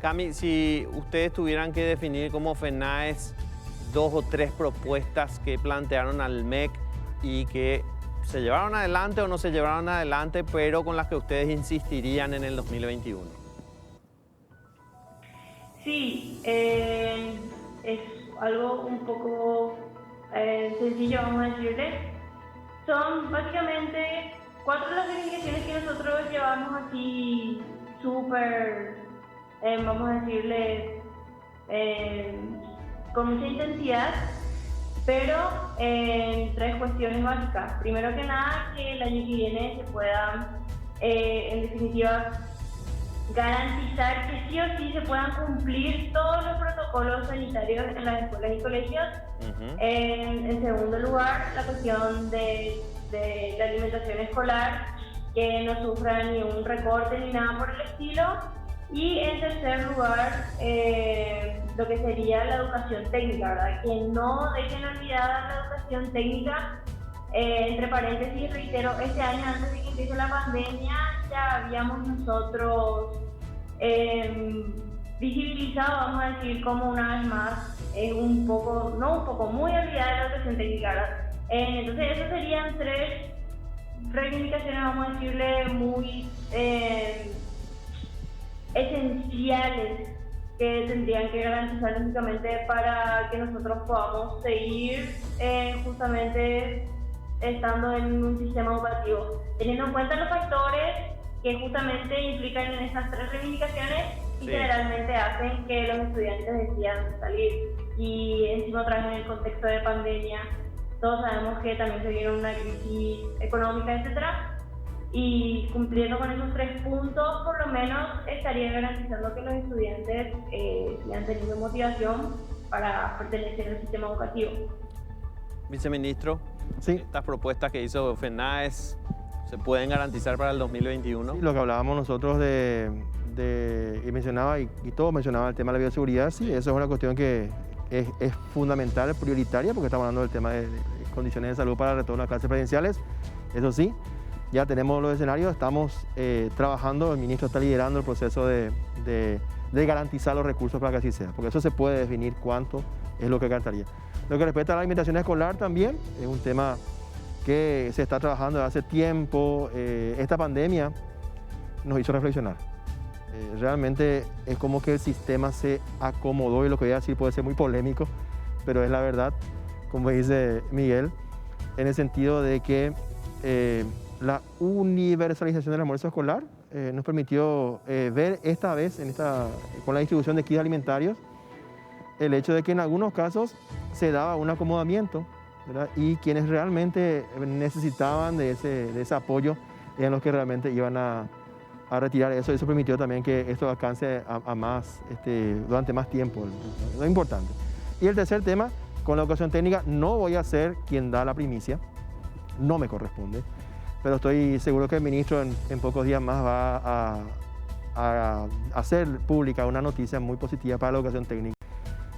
Cami, si ustedes tuvieran que definir como FENAES 2 o 3 propuestas que plantearon al MEC y que se llevaron adelante o no se llevaron adelante, pero con las que ustedes insistirían en el 2021. Sí, es algo un poco sencillo, vamos a decirle. Son básicamente 4 de las reivindicaciones que nosotros llevamos así súper, vamos a decirle, con mucha intensidad, pero en 3 cuestiones básicas. Primero que nada, que el año que viene se pueda, en definitiva, garantizar que sí o sí se puedan cumplir todos los protocolos sanitarios en las escuelas y colegios. En segundo lugar, la cuestión de la alimentación escolar, que no sufra ni un recorte ni nada por el estilo. Y en tercer lugar, lo que sería la educación técnica, ¿verdad? Que no dejen olvidada la educación técnica. Entre paréntesis, reitero, este año antes de que empiece la pandemia ya habíamos nosotros visibilizado, vamos a decir, como una vez más, muy olvidada la educación técnica, ¿verdad? Entonces esas serían 3 reivindicaciones, vamos a decirle, muy esenciales que tendrían que garantizar lógicamente para que nosotros podamos seguir justamente estando en un sistema educativo, teniendo en cuenta los factores que justamente implican en estas 3 reivindicaciones y generalmente hacen que los estudiantes decidan salir. Y encima otra vez en el contexto de pandemia, todos sabemos que también se viene una crisis económica, etcétera. Y cumpliendo con esos 3 puntos, por lo menos estaría garantizando que los estudiantes sigan teniendo motivación para pertenecer al sistema educativo. Viceministro, Sí. estas propuestas que hizo FENAES, ¿se pueden garantizar para el 2021? Sí, lo que hablábamos nosotros y mencionaba, y todos mencionaban el tema de la bioseguridad, sí, eso es una cuestión que es fundamental, prioritaria, porque estamos hablando del tema de condiciones de salud para el retorno a clases presenciales. Eso sí, ya tenemos los escenarios, estamos trabajando, el ministro está liderando el proceso de garantizar los recursos para que así sea, porque eso se puede definir cuánto es lo que garantiría. Lo que respecta a la alimentación escolar también, es un tema que se está trabajando desde hace tiempo. Esta pandemia nos hizo reflexionar. Realmente es como que el sistema se acomodó, y lo que voy a decir puede ser muy polémico, pero es la verdad, como dice Miguel, en el sentido de que la universalización del almuerzo escolar nos permitió ver esta vez, con la distribución de kits alimentarios, el hecho de que en algunos casos se daba un acomodamiento, ¿verdad? Y quienes realmente necesitaban de ese apoyo eran los que realmente iban a retirar eso. Eso permitió también que esto alcance a más, durante más tiempo, lo importante. Y el tercer tema, con la educación técnica, no voy a ser quien da la primicia, no me corresponde, pero estoy seguro que el ministro en pocos días más va a hacer pública una noticia muy positiva para la educación técnica.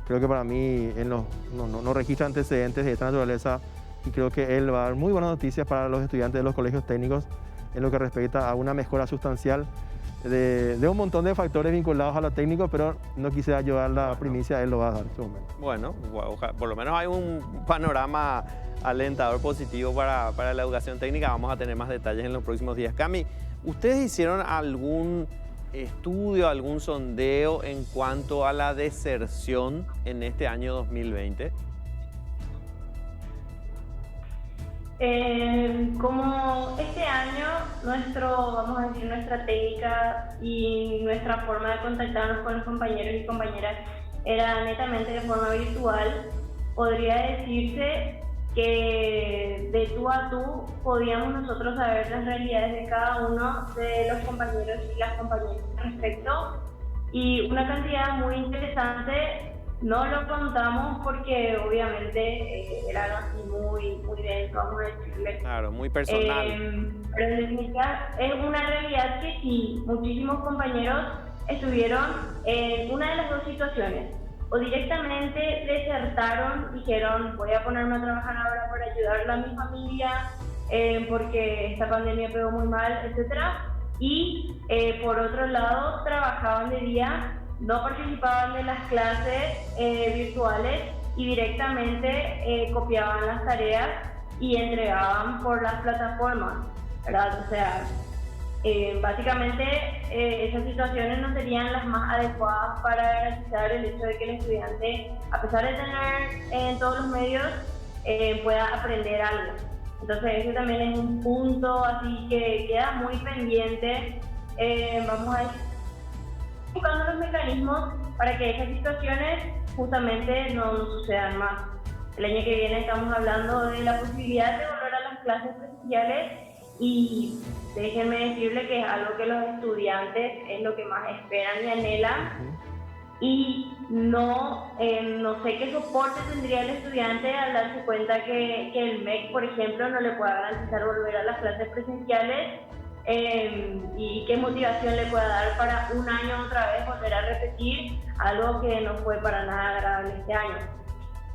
Creo que para mí él no registra antecedentes de esta naturaleza, y creo que él va a dar muy buenas noticias para los estudiantes de los colegios técnicos en lo que respecta a una mejora sustancial de un montón de factores vinculados a lo técnico, pero no quisiera llevar la primicia, él lo va a dar en su momento. Bueno, por lo menos hay un panorama alentador positivo para la educación técnica. Vamos a tener más detalles en los próximos días. Cami, ¿ustedes hicieron algún estudio, algún sondeo en cuanto a la deserción en este año 2020? Como este año vamos a decir, nuestra técnica y nuestra forma de contactarnos con los compañeros y compañeras era netamente de forma virtual, podría decirse que de tú a tú podíamos nosotros saber las realidades de cada uno de los compañeros y las compañeras respecto, y una cantidad muy interesante. No lo contamos porque obviamente era algo así muy denso, vamos a decirle. Claro, muy personal. Pero en definitiva es una realidad que sí, muchísimos compañeros estuvieron en una de las dos situaciones. O directamente desertaron, dijeron voy a ponerme a trabajar ahora para ayudar a mi familia porque esta pandemia pegó muy mal, etc. Y por otro lado trabajaban de día, no participaban de las clases virtuales y directamente copiaban las tareas y entregaban por las plataformas, ¿verdad? O sea, básicamente esas situaciones no serían las más adecuadas para garantizar el hecho de que el estudiante, a pesar de tener en todos los medios, pueda aprender algo. Entonces ese también es un punto así que queda muy pendiente. Vamos a ir buscando los mecanismos para que esas situaciones justamente no sucedan más. El año que viene estamos hablando de la posibilidad de volver a las clases presenciales y déjenme decirle que es algo que los estudiantes es lo que más esperan y anhelan. Y no sé qué soporte tendría el estudiante al darse cuenta que el MEC, por ejemplo, no le pueda garantizar volver a las clases presenciales y qué motivación le pueda dar para un año otra vez volver a repetir algo que no fue para nada agradable este año.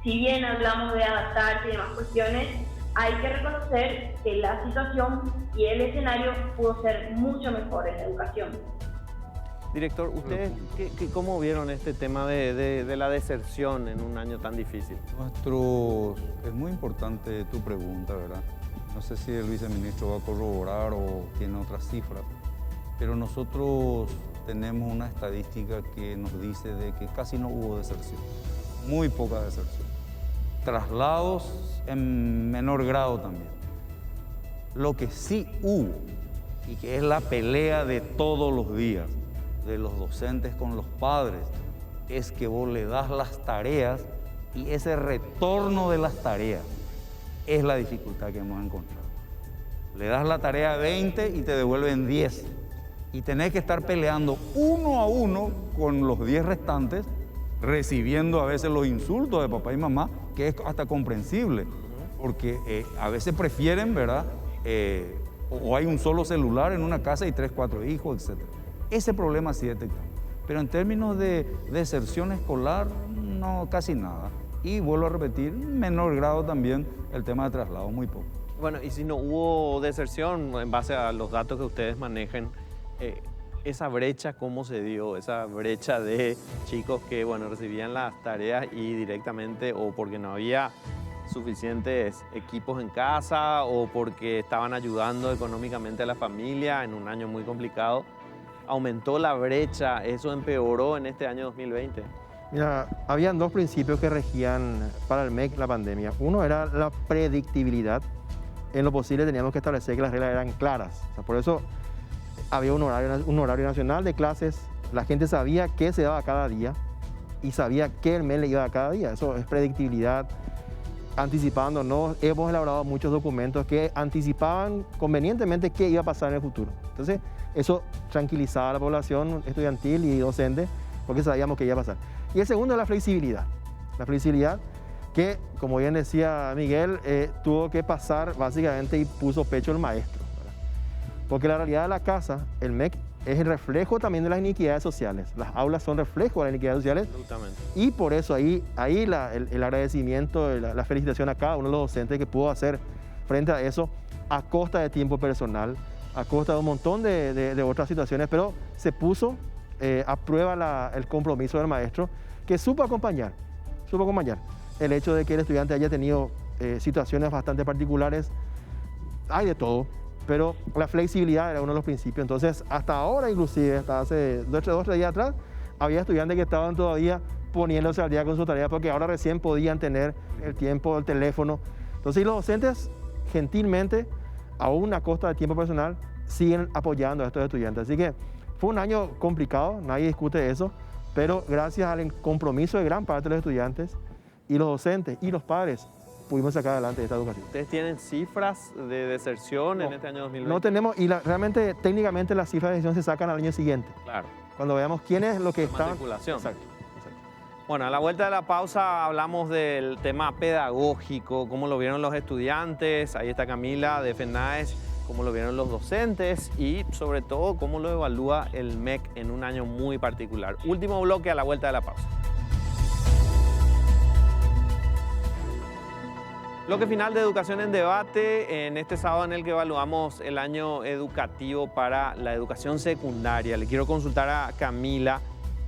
Si bien hablamos de adaptarse y demás cuestiones, hay que reconocer que la situación y el escenario pudo ser mucho mejor en la educación. Director, ¿ustedes cómo vieron este tema de la deserción en un año tan difícil? Es muy importante tu pregunta, ¿verdad? No sé si el viceministro va a corroborar o tiene otras cifras, pero nosotros tenemos una estadística que nos dice de que casi no hubo deserción, muy poca deserción. Traslados en menor grado también. Lo que sí hubo, y que es la pelea de todos los días, de los docentes con los padres, es que vos le das las tareas y ese retorno de las tareas es la dificultad que hemos encontrado. Le das la tarea 20 y te devuelven 10 y tenés que estar peleando uno a uno con los 10 restantes, recibiendo a veces los insultos de papá y mamá, que es hasta comprensible, porque a veces prefieren, ¿verdad? O hay un solo celular en una casa y 3, 4 hijos, etc. Ese problema sí detectamos. Pero en términos de deserción escolar, no, casi nada. Y vuelvo a repetir, en menor grado también el tema de traslado, muy poco. Bueno, y si no hubo deserción, en base a los datos que ustedes manejen, esa brecha, ¿cómo se dio? Esa brecha de chicos que, bueno, recibían las tareas y directamente, o porque no había suficientes equipos en casa, o porque estaban ayudando económicamente a la familia en un año muy complicado, aumentó la brecha, eso empeoró en este año 2020. Mira, habían dos principios que regían para el MEC la pandemia. Uno era la predictibilidad. En lo posible teníamos que establecer que las reglas eran claras. O sea, por eso había un horario nacional de clases. La gente sabía qué se daba cada día y sabía qué el MEC le iba a dar cada día. Eso es predictibilidad. Anticipándonos, hemos elaborado muchos documentos que anticipaban convenientemente qué iba a pasar en el futuro. Entonces, eso tranquilizaba a la población estudiantil y docente porque sabíamos qué iba a pasar. Y el segundo es la flexibilidad. La flexibilidad que, como bien decía Miguel, tuvo que pasar básicamente y puso pecho el maestro, ¿verdad? Porque la realidad de la casa, el MEC, es el reflejo también de las iniquidades sociales. Las aulas son reflejo de las iniquidades sociales. Absolutamente. Y por eso ahí el agradecimiento, la felicitación a cada uno de los docentes que pudo hacer frente a eso a costa de tiempo personal, a costa de un montón de otras situaciones, pero se puso a prueba el compromiso del maestro, que supo acompañar el hecho de que el estudiante haya tenido situaciones bastante particulares. Hay de todo, pero la flexibilidad era uno de los principios. Entonces, hasta ahora, inclusive, hasta hace 2 o 3 días atrás, había estudiantes que estaban todavía poniéndose al día con su tarea porque ahora recién podían tener el tiempo, el teléfono. Entonces, y los docentes, gentilmente, aún a costa de tiempo personal, siguen apoyando a estos estudiantes. Así que fue un año complicado, nadie discute eso, pero gracias al compromiso de gran parte de los estudiantes y los docentes y los padres, pudimos sacar adelante esta educación. ¿Ustedes tienen cifras de deserción en este año 2020? No tenemos, y realmente técnicamente las cifras de deserción se sacan al año siguiente. Claro. Cuando veamos quién es lo que está. Matriculación. Exacto. Bueno, a la vuelta de la pausa hablamos del tema pedagógico, cómo lo vieron los estudiantes. Ahí está Camila de FENAES, cómo lo vieron los docentes y sobre todo cómo lo evalúa el MEC en un año muy particular. Último bloque a la vuelta de la pausa. Bloque final de Educación en Debate, en este sábado en el que evaluamos el año educativo para la educación secundaria. Le quiero consultar a Camila,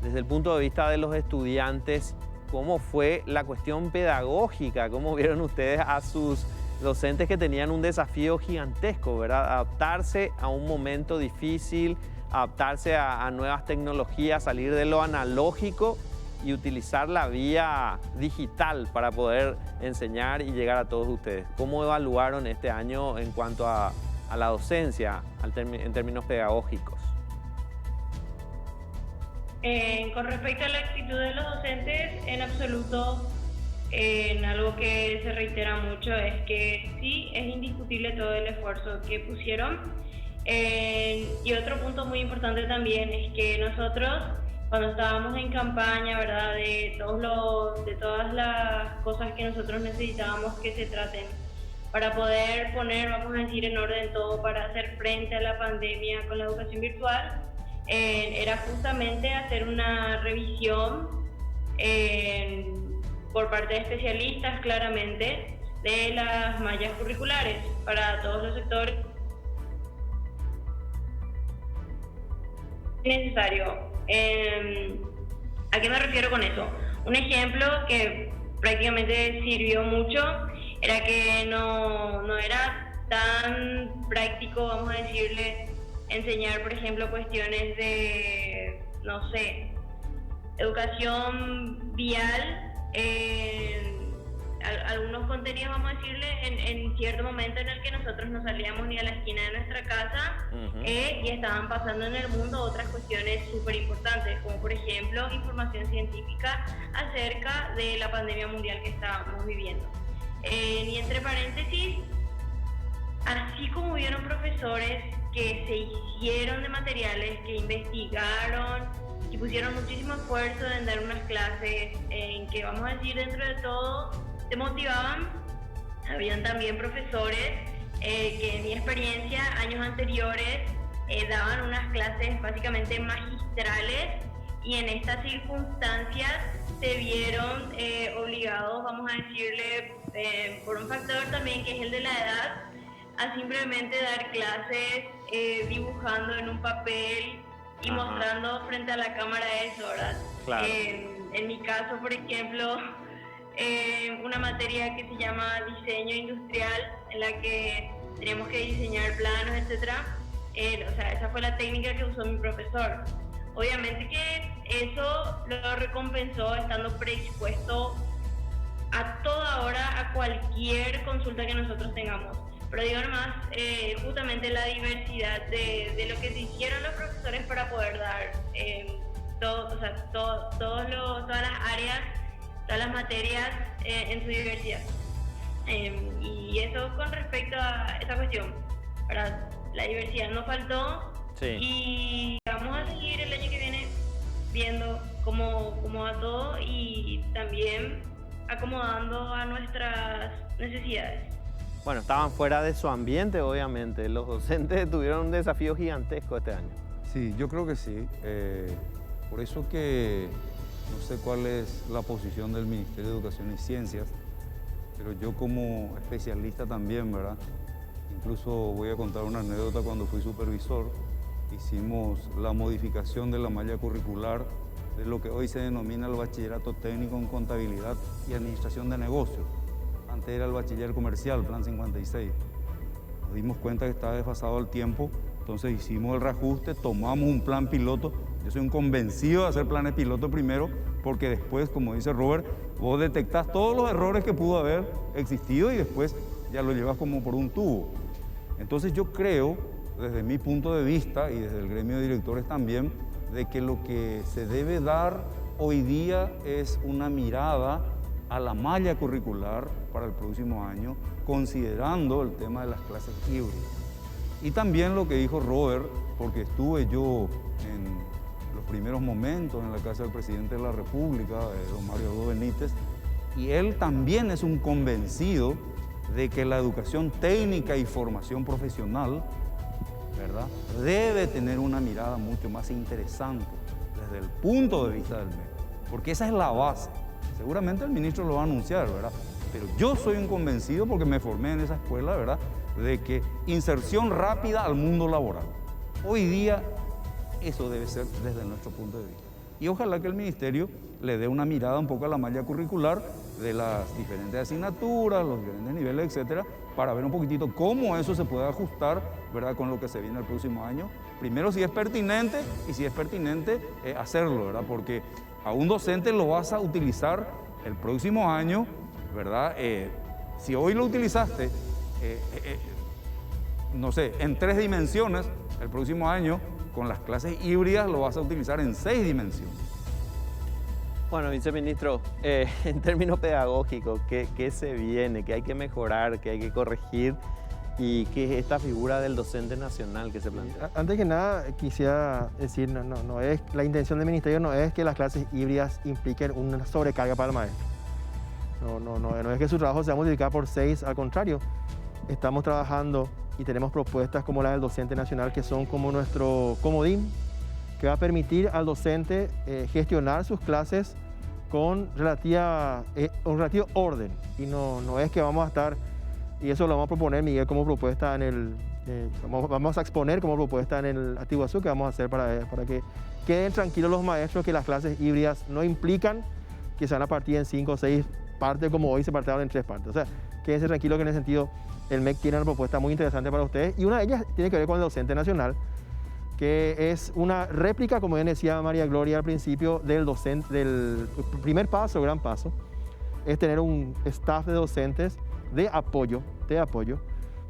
desde el punto de vista de los estudiantes, ¿cómo fue la cuestión pedagógica? ¿Cómo vieron ustedes a sus docentes que tenían un desafío gigantesco, ¿verdad? Adaptarse a un momento difícil, adaptarse a nuevas tecnologías, salir de lo analógico y utilizar la vía digital para poder enseñar y llegar a todos ustedes. ¿Cómo evaluaron este año en cuanto a la docencia en términos pedagógicos? Con respecto a la actitud de los docentes, en absoluto, algo que se reitera mucho es que sí, es indiscutible todo el esfuerzo que pusieron. Y otro punto muy importante también es que nosotros, cuando estábamos en campaña, ¿verdad?, de todas las cosas que nosotros necesitábamos que se traten para poder poner, vamos a decir, en orden todo para hacer frente a la pandemia con la educación virtual, era justamente hacer una revisión por parte de especialistas, claramente, de las mallas curriculares para todos los sectores. Necesario. ¿A qué me refiero con eso? Un ejemplo que prácticamente sirvió mucho era que no era tan práctico, vamos a decirle, enseñar, por ejemplo, cuestiones de, no sé, educación vial, algunos contenidos, vamos a decirle, en cierto momento en el que nosotros no salíamos ni a la esquina de nuestra casa, y estaban pasando en el mundo otras cuestiones súper importantes, como por ejemplo información científica acerca de la pandemia mundial que estábamos viviendo. Y entre paréntesis, así como hubieron profesores que se hicieron de materiales, que investigaron, que pusieron muchísimo esfuerzo en dar unas clases en que, vamos a decir, dentro de todo te motivaban, habían también profesores que en mi experiencia, años anteriores, daban unas clases básicamente magistrales y en estas circunstancias se vieron obligados, vamos a decirle, por un factor también que es el de la edad, a simplemente dar clases dibujando en un papel y mostrando frente a la cámara eso, ¿verdad? Claro. En mi caso, por ejemplo, una materia que se llama diseño industrial, en la que tenemos que diseñar planos, etcétera. O sea, esa fue la técnica que usó mi profesor. Obviamente que eso lo recompensó estando predispuesto a toda hora a cualquier consulta que nosotros tengamos. Pero digo nomás, justamente la diversidad de lo que se hicieron los profesores para poder dar todas las áreas, todas las materias en su diversidad. Y eso con respecto a esa cuestión, ¿verdad? La diversidad no faltó, sí. Y vamos a seguir el año que viene viendo cómo va todo y también acomodando a nuestras necesidades. Bueno, estaban fuera de su ambiente, obviamente. Los docentes tuvieron un desafío gigantesco este año. Sí, yo creo que sí. Por eso que no sé cuál es la posición del Ministerio de Educación y Ciencias, pero yo como especialista también, ¿verdad? Incluso voy a contar una anécdota. Cuando fui supervisor, hicimos la modificación de la malla curricular de lo que hoy se denomina el bachillerato técnico en contabilidad y administración de negocios. Antes era el bachiller comercial, plan 56. Nos dimos cuenta que estaba desfasado el tiempo, entonces hicimos el reajuste, tomamos un plan piloto. Yo soy un convencido de hacer planes piloto primero, porque después, como dice Robert, vos detectás todos los errores que pudo haber existido y después ya lo llevas como por un tubo. Entonces yo creo, desde mi punto de vista y desde el gremio de directores también, de que lo que se debe dar hoy día es una mirada a la malla curricular para el próximo año, considerando el tema de las clases híbridas. Y también lo que dijo Robert, porque estuve yo en los primeros momentos en la casa del presidente de la República, don Mario Abdo Benítez, y él también es un convencido de que la educación técnica y formación profesional, ¿verdad?, debe tener una mirada mucho más interesante desde el punto de vista del MEC, porque esa es la base. Seguramente el ministro lo va a anunciar, ¿verdad? Pero yo soy un convencido, porque me formé en esa escuela, ¿verdad?, de que inserción rápida al mundo laboral. Hoy día eso debe ser desde nuestro punto de vista. Y ojalá que el ministerio le dé una mirada un poco a la malla curricular de las diferentes asignaturas, los diferentes niveles, etcétera, para ver un poquitito cómo eso se puede ajustar, ¿verdad?, con lo que se viene el próximo año. Primero, si es pertinente, y si es pertinente, hacerlo, ¿verdad? Porque a un docente lo vas a utilizar el próximo año, ¿verdad? Si hoy lo utilizaste, no sé, en 3 dimensiones, el próximo año, con las clases híbridas, lo vas a utilizar en 6 dimensiones. Bueno, viceministro, en términos pedagógicos, ¿qué se viene? ¿Qué hay que mejorar? ¿Qué hay que corregir? ¿Y qué es esta figura del docente nacional que se plantea? Antes que nada, quisiera decir, no es, la intención del ministerio no es que las clases híbridas impliquen una sobrecarga para el maestro. No es que su trabajo sea multiplicado por 6, al contrario, estamos trabajando y tenemos propuestas como la del docente nacional, que son como nuestro comodín, que va a permitir al docente gestionar sus clases con un relativo orden. Y no es que vamos a estar, y eso lo vamos a proponer, Miguel, como propuesta en el, vamos a exponer como propuesta en el Atiguazú, que vamos a hacer para que queden tranquilos los maestros, que las clases híbridas no implican que se van a partir en 5 o 6 partes, como hoy se partieron en 3 partes. O sea, quédense tranquilos que en ese sentido el MEC tiene una propuesta muy interesante para ustedes, y una de ellas tiene que ver con el docente nacional, que es una réplica, como bien decía María Gloria al principio, del primer paso, gran paso, es tener un staff de docentes de apoyo,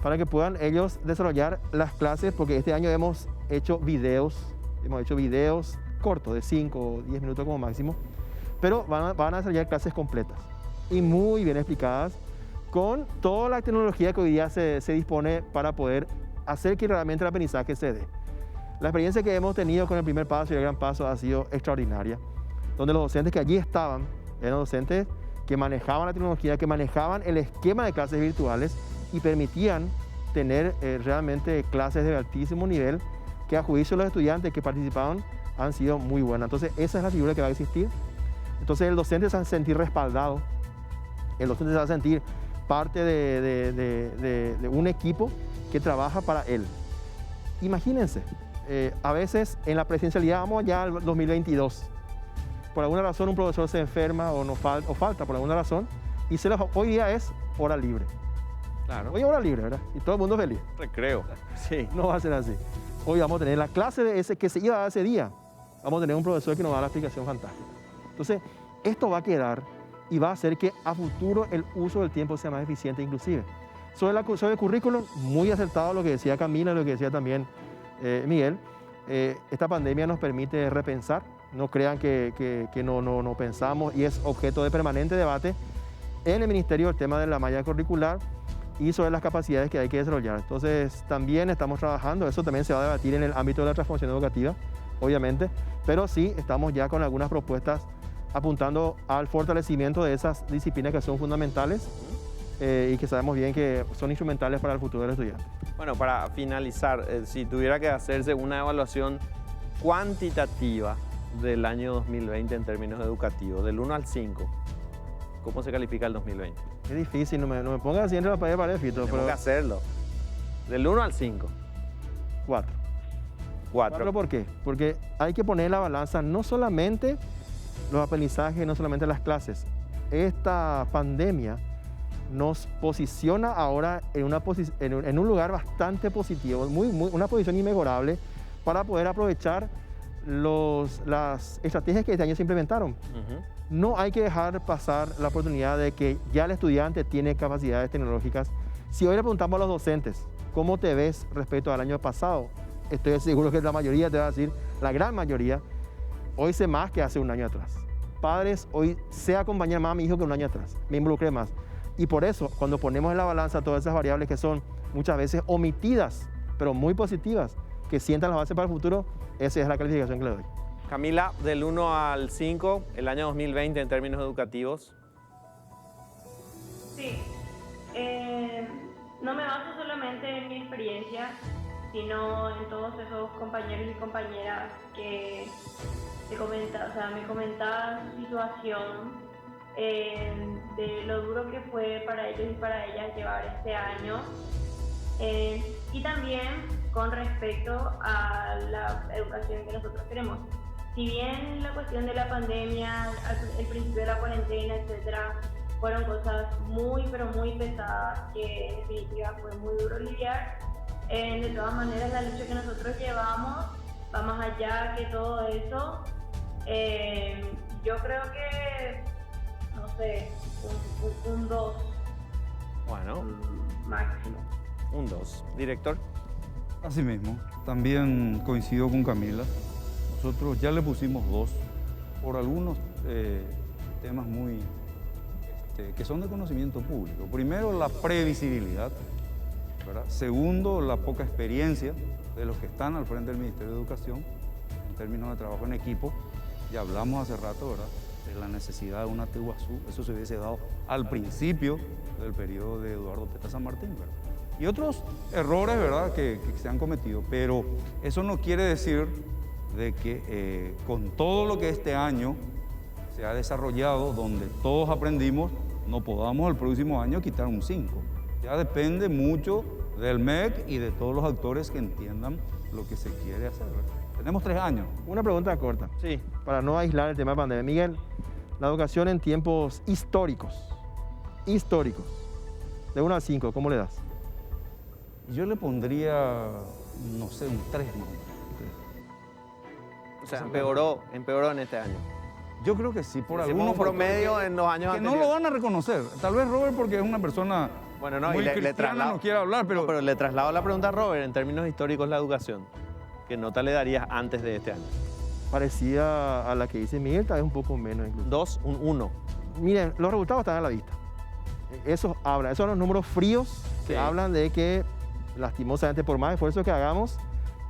para que puedan ellos desarrollar las clases, porque este año hemos hecho videos cortos, de 5 o 10 minutos como máximo, pero van a desarrollar clases completas y muy bien explicadas, con toda la tecnología que hoy día se dispone para poder hacer que realmente el aprendizaje se dé. La experiencia que hemos tenido con el primer paso y el gran paso ha sido extraordinaria, donde los docentes que allí estaban eran docentes que manejaban la tecnología, que manejaban el esquema de clases virtuales y permitían tener realmente clases de altísimo nivel, que a juicio de los estudiantes que participaban han sido muy buenas. Entonces esa es la figura que va a existir. Entonces el docente se va a sentir respaldado, el docente se va a sentir parte de un equipo que trabaja para él. Imagínense, a veces en la presencialidad, vamos ya al 2022, por alguna razón un profesor se enferma o falta por alguna razón, y hoy día es hora libre. Claro. Hoy es hora libre, ¿verdad? Y todo el mundo feliz. Recreo. Sí. No va a ser así. Hoy vamos a tener la clase de ese que se iba a dar ese día. Vamos a tener un profesor que nos va a dar la explicación fantástica. Entonces, esto va a quedar y va a hacer que a futuro el uso del tiempo sea más eficiente inclusive. Sobre el currículum, muy acertado lo que decía Camila, lo que decía también Miguel. Esta pandemia nos permite repensar. No crean que no pensamos, y es objeto de permanente debate en el ministerio el tema de la malla curricular y sobre las capacidades que hay que desarrollar. Entonces también estamos trabajando, eso también se va a debatir en el ámbito de la transformación educativa, obviamente, pero sí estamos ya con algunas propuestas apuntando al fortalecimiento de esas disciplinas que son fundamentales y que sabemos bien que son instrumentales para el futuro del estudiante. Bueno, para finalizar, si tuviera que hacerse una evaluación cuantitativa del año 2020 en términos educativos, del 1 al 5, ¿cómo se califica el 2020? Es difícil, no me pongas así entre la pared, Fito. Tengo que hacerlo. Del 1 al 5. 4. 4. ¿Por qué? Porque hay que poner en la balanza no solamente los aprendizajes, no solamente las clases. Esta pandemia nos posiciona ahora en un lugar bastante positivo, una posición inmejorable para poder aprovechar las estrategias que este año se implementaron. No hay que dejar pasar la oportunidad de que ya el estudiante tiene capacidades tecnológicas. Si hoy le preguntamos a los docentes, ¿cómo te ves respecto al año pasado? Estoy seguro que la mayoría te va a decir, la gran mayoría, hoy sé más que hace un año atrás. padres hoy sé acompañar más a mi hijo que un año atrás, me involucré más. Y por eso, cuando ponemos en la balanza todas esas variables que son muchas veces omitidas, pero muy positivas, que sientan las bases para el futuro, esa es la calificación que le doy. Camila, del 1 al 5, el año 2020 en términos educativos. Sí, no me baso solamente en mi experiencia, sino en todos esos compañeros y compañeras que me comentaban su situación, de lo duro que fue para ellos y para ellas llevar este año, y también con respecto a la educación que nosotros queremos. Si bien la cuestión de la pandemia, el principio de la cuarentena, etcétera, fueron cosas muy, pero muy pesadas que en definitiva fue muy duro lidiar, de todas maneras la lucha que nosotros llevamos va más allá que todo eso. Yo creo que, no sé, un 2. Bueno, máximo. Un 2. Director. Así mismo, también coincido con Camila. Nosotros ya le pusimos 2 por algunos temas muy que son de conocimiento público. Primero, la previsibilidad, ¿verdad? Segundo, la poca experiencia de los que están al frente del Ministerio de Educación en términos de trabajo en equipo. Ya hablamos hace rato, ¿verdad?, de la necesidad de una Tehuazú. Eso se hubiese dado al principio del periodo de Eduardo Peta San Martín, ¿verdad? Y otros errores, ¿verdad?, que se han cometido. Pero eso no quiere decir de que con todo lo que este año se ha desarrollado, donde todos aprendimos, no podamos el próximo año quitar un 5. Ya depende mucho del MEC y de todos los actores que entiendan lo que se quiere hacer, ¿verdad? Tenemos 3 años. Una pregunta corta, Sí. para no aislar el tema de pandemia. Miguel, la educación en tiempos históricos, de 1 a 5, ¿cómo le das? Yo le pondría, no sé, un 3, ¿no? O sea, empeoró en este año. Yo creo que sí, por Hicimos algunos un promedio factores en los años que no anteriores. lo van a reconocer. Tal vez Robert, porque es una persona Bueno, no, muy y le cristiana, traslado. no quiere hablar, pero, No, pero le traslado la pregunta a Robert, en términos históricos la educación. ¿Qué nota le darías antes de este año? Parecida a la que dice Miguel, tal vez un poco menos incluso. 2, un 1. Miren, los resultados están a la vista. Esos son los números fríos que Sí. hablan de que, lastimosamente, por más esfuerzo que hagamos,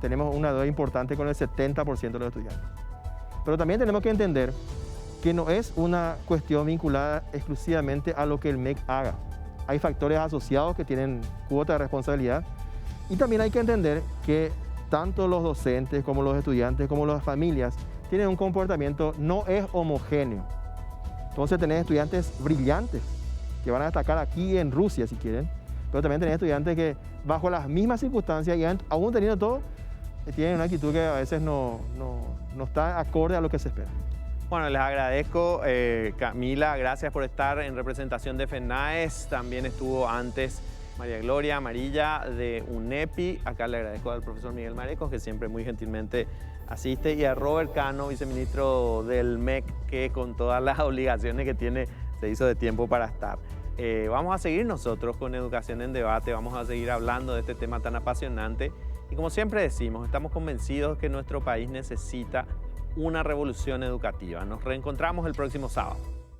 tenemos una deuda importante con el 70% de los estudiantes. Pero también tenemos que entender que no es una cuestión vinculada exclusivamente a lo que el MEC haga. Hay factores asociados que tienen cuota de responsabilidad, y también hay que entender que tanto los docentes como los estudiantes como las familias tienen un comportamiento no es homogéneo. Entonces tenés estudiantes brillantes que van a destacar aquí en Rusia si quieren, pero también tenés estudiantes que bajo las mismas circunstancias y aún teniendo todo, tienen una actitud que a veces no está acorde a lo que se espera. Bueno, les agradezco, Camila, gracias por estar en representación de FENAES. También estuvo antes María Gloria Amarilla de UNEPI. Acá le agradezco al profesor Miguel Marecos, que siempre muy gentilmente asiste, y a Robert Cano, viceministro del MEC, que con todas las obligaciones que tiene se hizo de tiempo para estar. Vamos a seguir nosotros con Educación en Debate, vamos a seguir hablando de este tema tan apasionante. Y como siempre decimos, estamos convencidos que nuestro país necesita una revolución educativa. Nos reencontramos el próximo sábado.